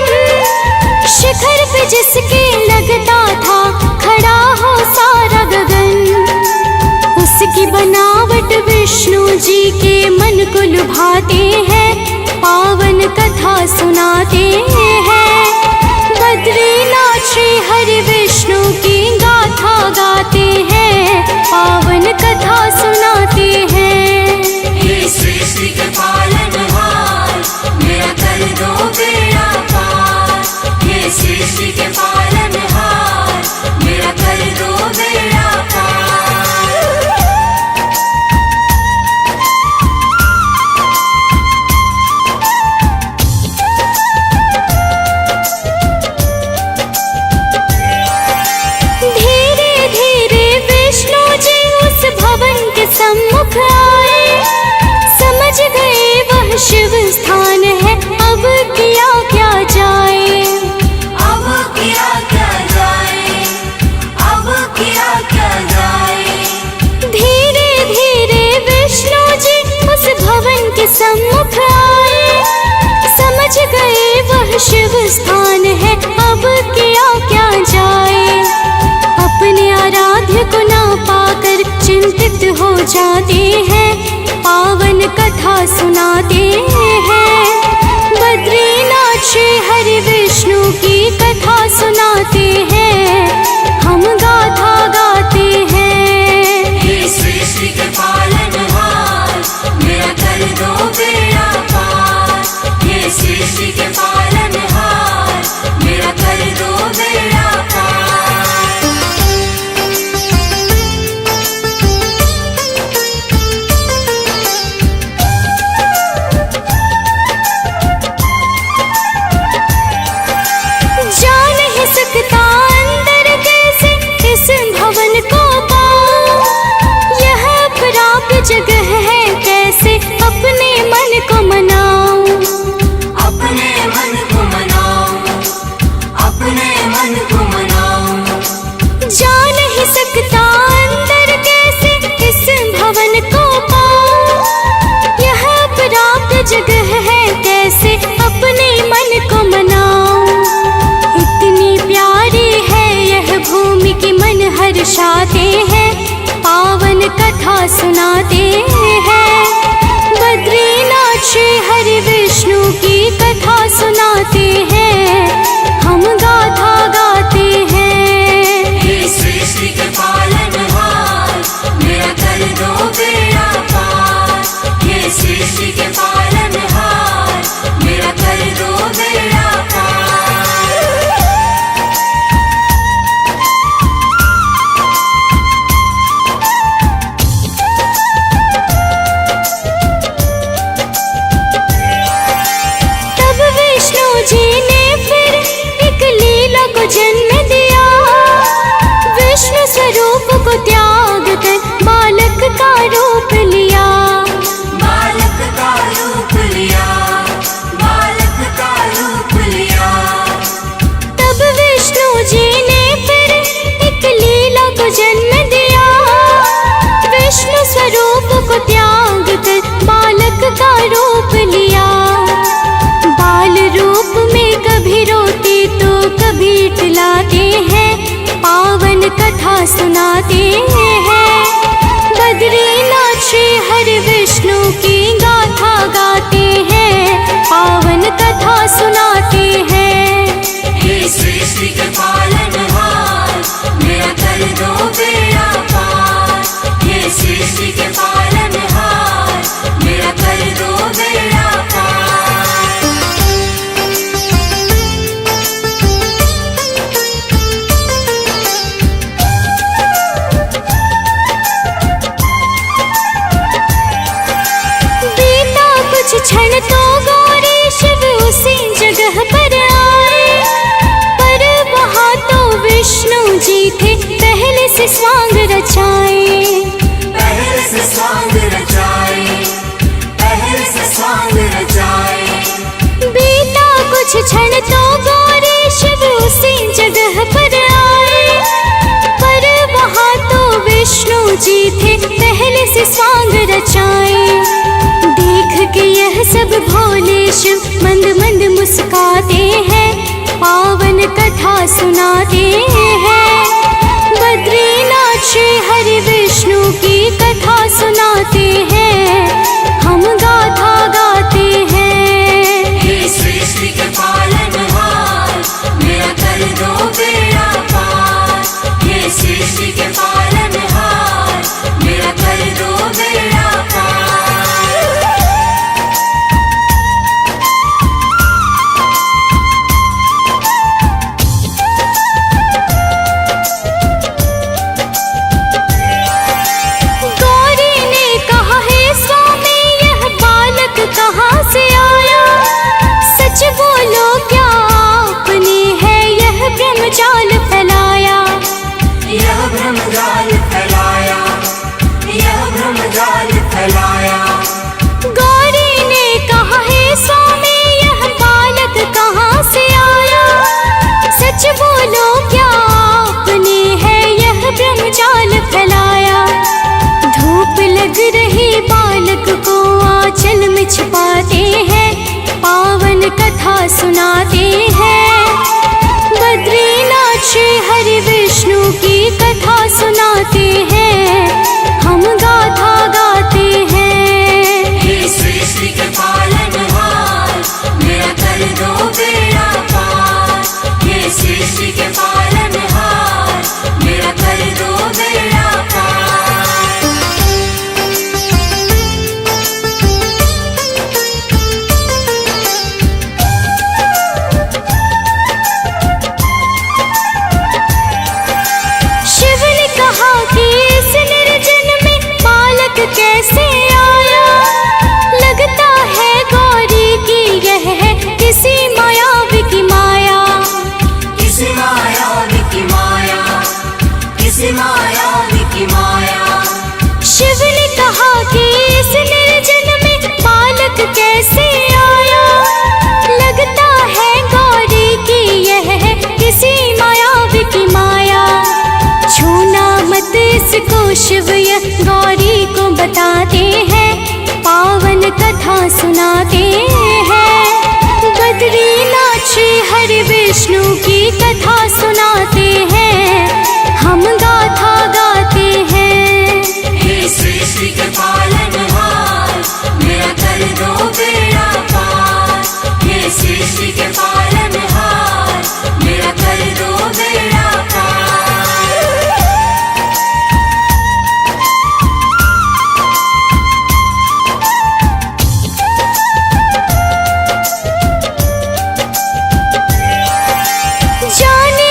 शिखर पे जिसके लगता था खड़ा हो सारा गगन। उसकी बनावट विष्णु जी के मन को लुभाते हैं, पावन कथा सुनाते हैं। बद्रीनाथ श्री हरि विष्णु की गाथा गाते हैं, पावन कथा सुनाते हैं। हे सृष्टि के पालनहार, मेरा कर दो बेड़ा पार। हे सृष्टि के पालनहार, मेरा कर दो बेड़ा पार। धीरे धीरे विष्णु जी उस भवन के सम्मुख आए, समझ गए वह शिव स्थान है, अब किया क्या जाए। अब किया क्या जाए, अब किया क्या जाए। धीरे धीरे विष्णु जी उस भवन के सम्मुख आए, समझ गए वह शिव स्थान है, अब किया क्या जाए। अपने आराध्य को ना पाकर चिंतित हो जाते हैं, पावन कथा सुनाते हैं। बद्रीनाथ श्री हरि विष्णु की कथा सुनाते हैं, हम गाथा गाते हैं। हे सृष्टि के पालनहार, मेरा कर दो बेड़ा पार। हे सृष्टि के पालनहार, मेरा कर दो बेड़ा पार। जा नहीं सकता अंदर कैसे इस भवन को पाऊं, यह प्राप्य जगह है कैसे अपने मन को मनाऊं। अपने मन को मनाओ, अपने मन को मनाओ। जा नहीं सकता अंदर कैसे इस भवन को पाऊं, यह प्राप्य जगह है कैसे अपने मन को मनाऊं। इतनी प्यारी है यह भूमि की मन हर्षाते हैं, पावन कथा सुनाते हैं। बद्रीनाथ श्री हरि विष्णु की कथा सुनाते हैं, हम गाथा रूप लिया, बालक का रूप लिया, बालक का रूप लिया। तब विष्णु जी ने फिर एक लीला को जन्म दिया। विष्णु स्वरूप को त्याग कर बालक का रूप लिया। बाल रूप में कभी रोते तो कभी इठलाते हैं, पावन कथा सुनाते हैं। बद्रीनाथ श्री हरि विष्णु की गाथा गाते हैं, पावन कथा सुनाते हैं। हे सृष्टि के पालनहार, मेरा कर दो बेड़ा पार। हे सृष्टि के पालनहार, मेरा कर दो बेड़ा पार। बीता कुछ क्षण तो गौरी शिव उसी जगह पर आए, पर वहाँ तो विष्णु जी थे पहले से स्वांग रचाए। पहले से स्वांग रचाए, पहले से स्वांग रचाए। बीता कुछ क्षण तो गौरी शिव उसी जगह पर आए, पर वहाँ तो विष्णु जी थे पहले से स्वांग रचाए। देख के यह सब भोले शिव मंद मंद मुस्काते हैं, पावन कथा सुनाते हैं। बद्रीनाथ श्री हरि विष्णु की कथा सुनाते हैं, हम गाथा गाते हैं। हे सृष्टि के पालनहार, मेरा कर दो बेड़ा पार। हे सृष्टि के पालनहार, मेरा कर दो बेड़ा पार। गौरी ने कहा, हे स्वामी यह बालक कहाँ से आया? सच बोलो क्या आपने है यह ब्रह्मजाल फैलाया? यह ब्रह्मजाल फैलाया, यह ब्रह्मजाल फैलाया। गौरी ने कहा, हे स्वामी यह बालक कहाँ से आया? सच बोलो क्या आपने है यह ब्रह्मजाल फैलाया? धूप लग रही बालक को आंचल में छिपाते हैं, पावन कथा सुनाते हैं। बद्रीनाथ श्री हरि विष्णु की कथा सुनाते हैं, हम गाथा गाते हैं। हे सृष्टि के पालनहार, मेरा कर दो बेड़ा पार। हे सृष्टि के पालनहार, मेरा कर दो बेड़ा पार। शिव ने कहा कि इस निर्जन में बालक कैसे आया? लगता है गौरी की यह है किसी मायावी की माया। किसी मायावी की माया, किसी मायावी की माया। शिव ने कहा कि इस निर्जन में बालक कैसे आया? लगता है गौरी की यह है किसी मायावी की माया। छूना मत इसको शिव यह गौरी को बताते हैं, पावन कथा सुनाते हैं। बद्रीनाथ श्री हरि विष्णु की कथा सुनाते हैं, हम गाथा गाते हैं। हे सृष्टि के पालनहार, मेरा कर दो बेड़ा पार। हे सृष्टि के पालनहार, मेरा कर दो बेड़ा पार। जाने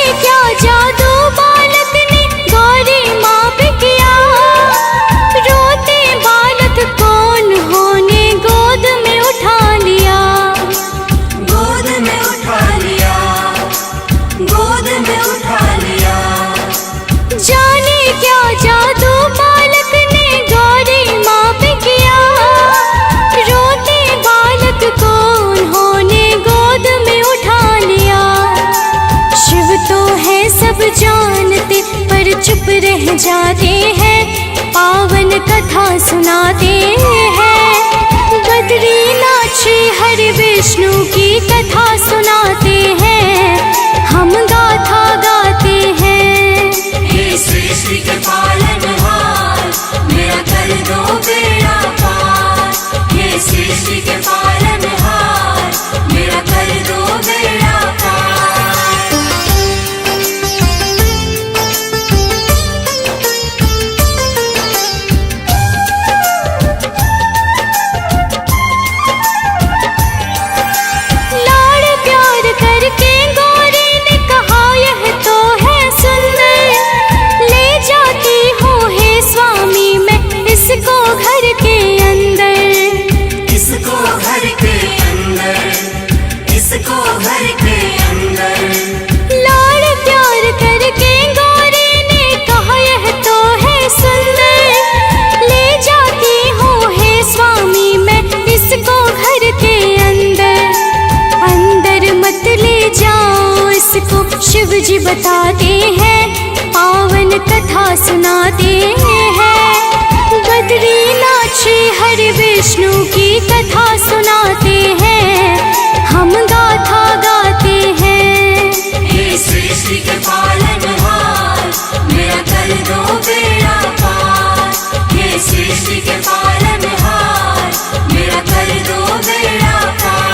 कथा सुनाते हैं। बद्रीनाथ श्री हरि विष्णु की कथा सुनाते हैं, हम गाथा गाते हैं। हे सृष्टि के पालनहार, मेरा कर दो बेड़ा पार। हे सृष्टि के पालनहार, मेरा कर दो बेड़ा पार। लाड़ प्यार करके गौरी ने कहा यह तो है सुंदर। ले जाती हूँ हे स्वामी मैं इसको घर के अंदर। इसको घर के अंदर, इसको घर के अंदर। लाड़ प्यार करके गौरी ने कहा यह तो है सुंदर। ले जाती हूँ हे स्वामी मैं इसको घर के अंदर। अंदर मत ले जाओ इसको, शिव जी बताते हैं, पावन कथा सुनाते हैं। बद्रीनाथ श्री हरि विष्णु की कथा सुनाते हैं, हम गाथा गाते हैं। हे सृष्टि के पालनहार, मेरा कर दो बेड़ा पार। हे सृष्टि के पालनहार, मेरा कर दो बेड़ा पार।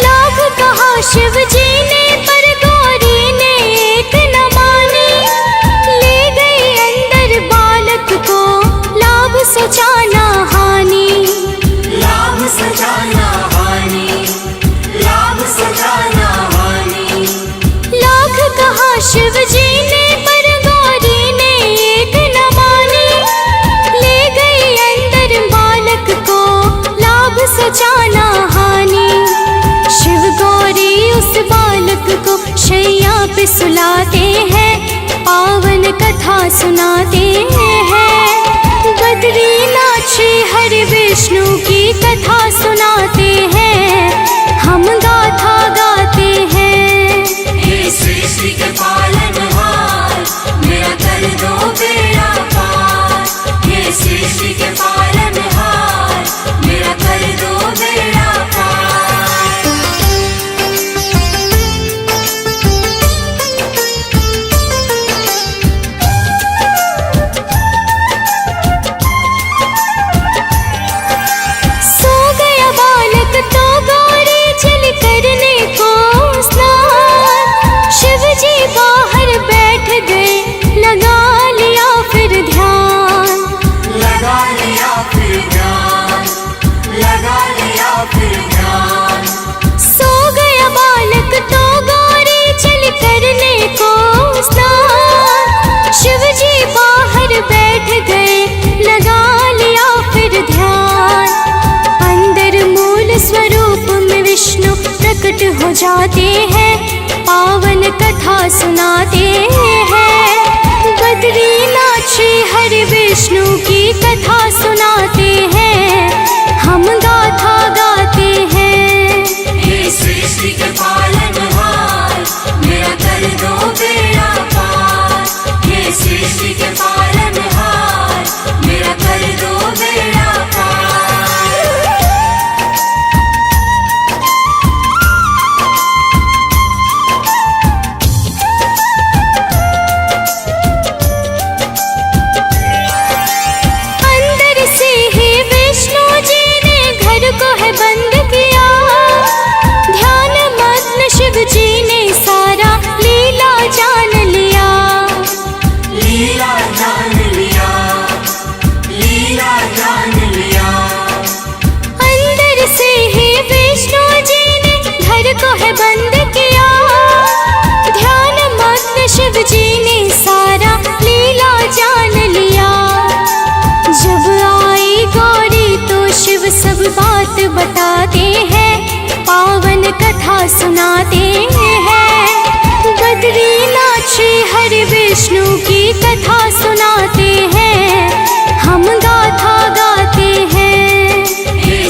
लाख कहा शिव जी ने पर गौरी ने एक न मानी। ले गई अंदर बालक को, लाभ सोचा ना हानि। लाभ सजाना हानि, लाभ सजाना हानि। लाख कहा शिव जी ने पर गौरी ने एक न मानी। ले गई अंदर बालक को, लाभ सोचा ना हानि। शिव गौरी उस बालक को शैया पे सुलाते हैं, पावन कथा सुनाते हैं। बद्रीनाथ श्री हरि विष्णु की कथा सुनाते हैं, हम गाथा गाते हैं। हे सृष्टि के पालनहार, मेरा कर दो बेड़ा पार। हे सृष्टि के पालनहार, मेरा कर दो बेड़ा पार। सो गया बालक तो गौरी चल करने को स्नान। शिव जी बाहर बैठ गए, लगा लिया फिर ध्यान। लगा लिया फिर ध्यान, लगा लिया फिर ध्यान। सो गया बालक तो गौरी चल करने को स्नान। शिव जी बाहर बैठ गए, लगा लिया फिर ध्यान। अंदर मूल स्वरूप में विष्णु प्रकट हो जाते हैं, पावन कथा सुनाते हैं। बद्रीनाथ श्री हरि विष्णु की कथा सुनाते हैं, हम गाथा गाते हैं। हे सृष्टि के पालनहार, मेरा कर दो बेड़ा पार। हे सृष्टि के पालनहार, मेरा कर दो बेड़ा पार। अंदर से ही विष्णु जी ने घर को है बंद किया। ध्यान मग्न शिव जी ने सारा लीला जान लिया। लीला जान लिया, लीला जान लिया। अंदर से ही विष्णु जी ने घर को है बंद किया। ध्यान मग्न शिव जी ने सारा लीला जान लिया। जब आई गौरी तो शिव सब बात बताते हैं, पावन कथा सुनाते हैं। बद्रीनाथ श्री हरि विष्णु की कथा सुनाते हैं, हम गाथा गाते हैं। हे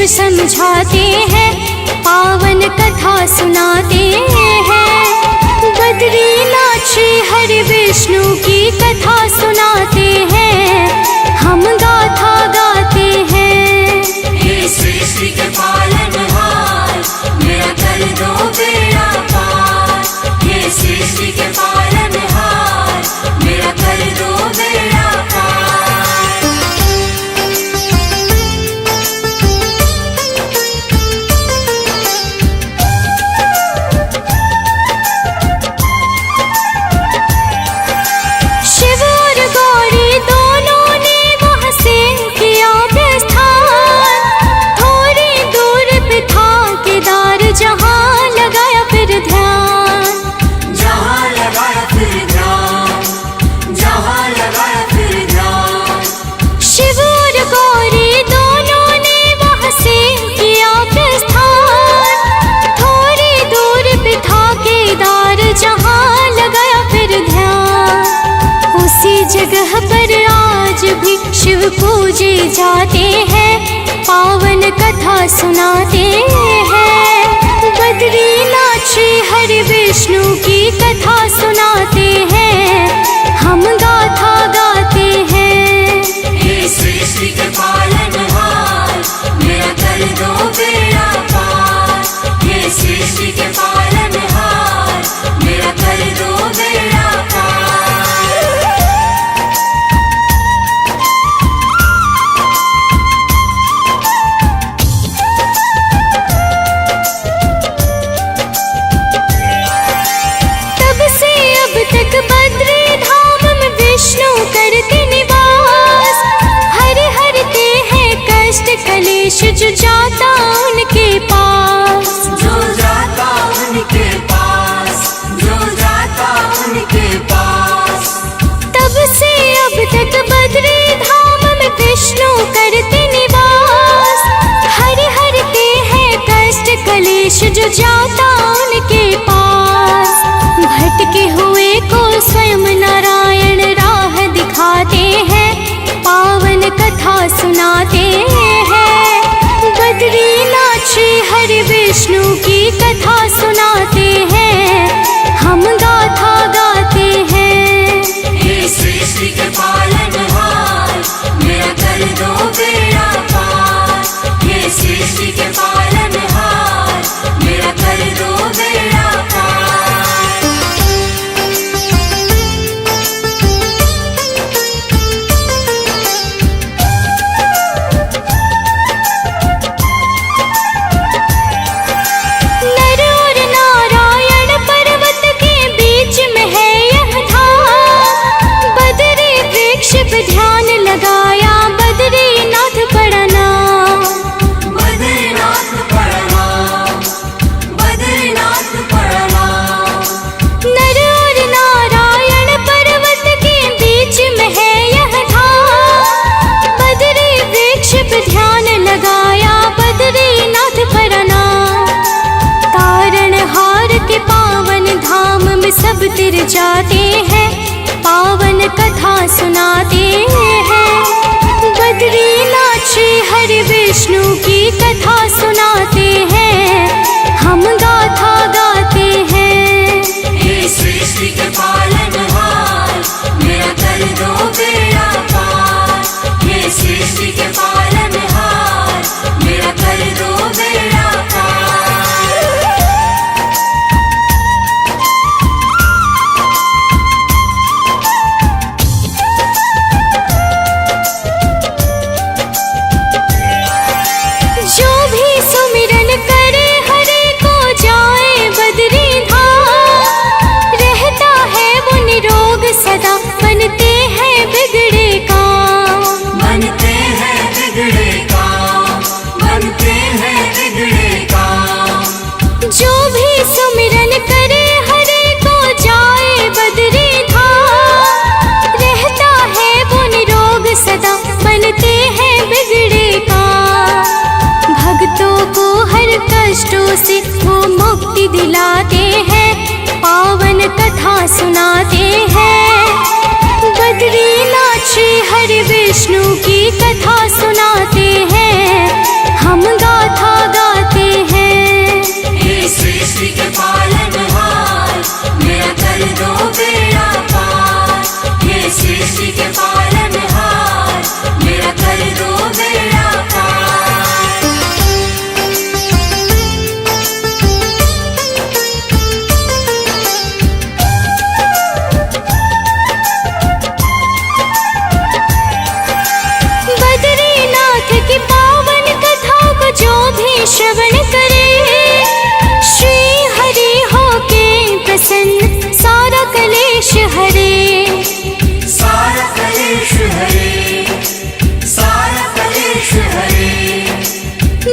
समझाते हैं, पावन कथा सुनाते हैं। बद्रीनाथ श्री हरि विष्णु की कथा सुनाते हैं, हम गाथा गाते हैं। हे सृष्टि के पालनहार, मेरा कर दो बेड़ा पार। हे सृष्टि के पालनहार, मेरा कर दो बेड़ा पार। शिव और गौरी दोनों ने वहाँ से किया प्रस्थान, थोड़ी दूर पे था केदार, जहाँ लगाया फिर ध्यान। जहाँ लगाया फिर ध्यान, जहाँ लगाया फिर ध्यान। शिव और गौरी दोनों ने वहाँ से किया प्रस्थान, थोड़ी दूर पे था केदार, जहाँ लगाया फिर ध्यान। उसी जगह पर आज भी शिव पूजे जाते हैं, पावन कथा सुनाते हैं। बद्रीनाथ श्री हरि विष्णु की कथा सुनाते हैं, हम गाथा गाते हैं। हे सृष्टि के पालनहार, मेरा कर दो बेड़ा पार। हे सृष्टि के पालनहार, मेरा कर दो बेड़ा पार। तब से अब तक बद्री धाम में विष्णु करते निवास, हर हरते हैं कष्ट कलेश जो जाता उनके पास। जो जाता उनके पास, जो जाता उनके पास। तब से अब तक बद्री धाम में विष्णु करते निवास, हर हरते हैं कष्ट कलेश जो जाता उनके पास। भटके हुए को स्वयं नारायण राह दिखाते हैं, पावन कथा सुनाते हैं। बद्रीनाथ श्री हरि विष्णु की कथा सुनाते हैं, हम गाथा गाते हैं। हे सृष्टि के पालनहार, मेरा कर दो बेड़ा पार। हे सृष्टि के पालनहार, मेरा कर दो बेड़ा पार। नर और नारायण पर्वत के बीच में है यह धाम, बद्री वृक्ष पे ध्यान लगाया, बद्रीनाथ पड़ा नाम। बद्रीनाथ प्रणाम, बद्रीनाथ प्रणाम। नर और नारायण पर्वत के बीच में है यह धाम, बद्री वृक्ष पे ध्यान लगाया, बद्रीनाथ पड़ा नाम। तारणहार के पावन धाम में सब तिर जाते हैं, पावन कथा सुनाते हैं। बद्रीनाथ श्री हरि विष्णु की कथा सुनाते हैं, हम गाथा गाते हैं। हे सृष्टि के पालनहार, मेरा कर दो बेड़ा पार। हे सृष्टि के पालनहार, मेरा कर दो बेड़ा पार। जो भी सुमिरन करे हरे को जाए बद्री धाम, रहता है वो निरोग सदा, बनते हैं बिगड़े काम। बनते हैं बिगड़े काम, बनते हैं बिगड़े काम। जो भी सुमिरन करे हरे को जाए बद्री धाम, रहता है वो निरोग सदा, बनते हैं बिगड़े काम। भक्तों को हर कष्टों से वो मुक्ति दिलाते हैं, पावन कथा सुनाते हैं। बद्रीनाथ श्री हरि विष्णु की कथा सुनाते हैं, हम गा कथा गाते हैं। हे सृष्टि के पालनहार, मेरा कर दो बेड़ा पार। हे सृष्टि के पालनहार, मेरा कर दो बेड़ा पार। बद्रीनाथ की पावन कथा को जो भी श्रवण करे, श्री हरि होके प्रसन्न सारा कलेश हरे। सारा कलेश हरे, सारा कलेश हरे।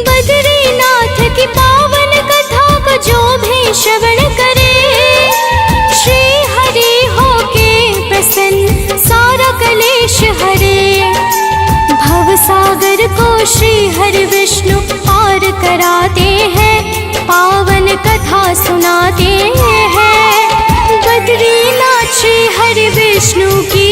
बद्रीनाथ की पावन कथा को जो भी श्रवण करे, श्री हरि होके प्रसन्न सारा कलेश हरे। भव सागर को श्री हरि विष्णु पार कराते हैं, पावन कथा सुनाते हैं। बद्रीनाथ श्री हरि विष्णु की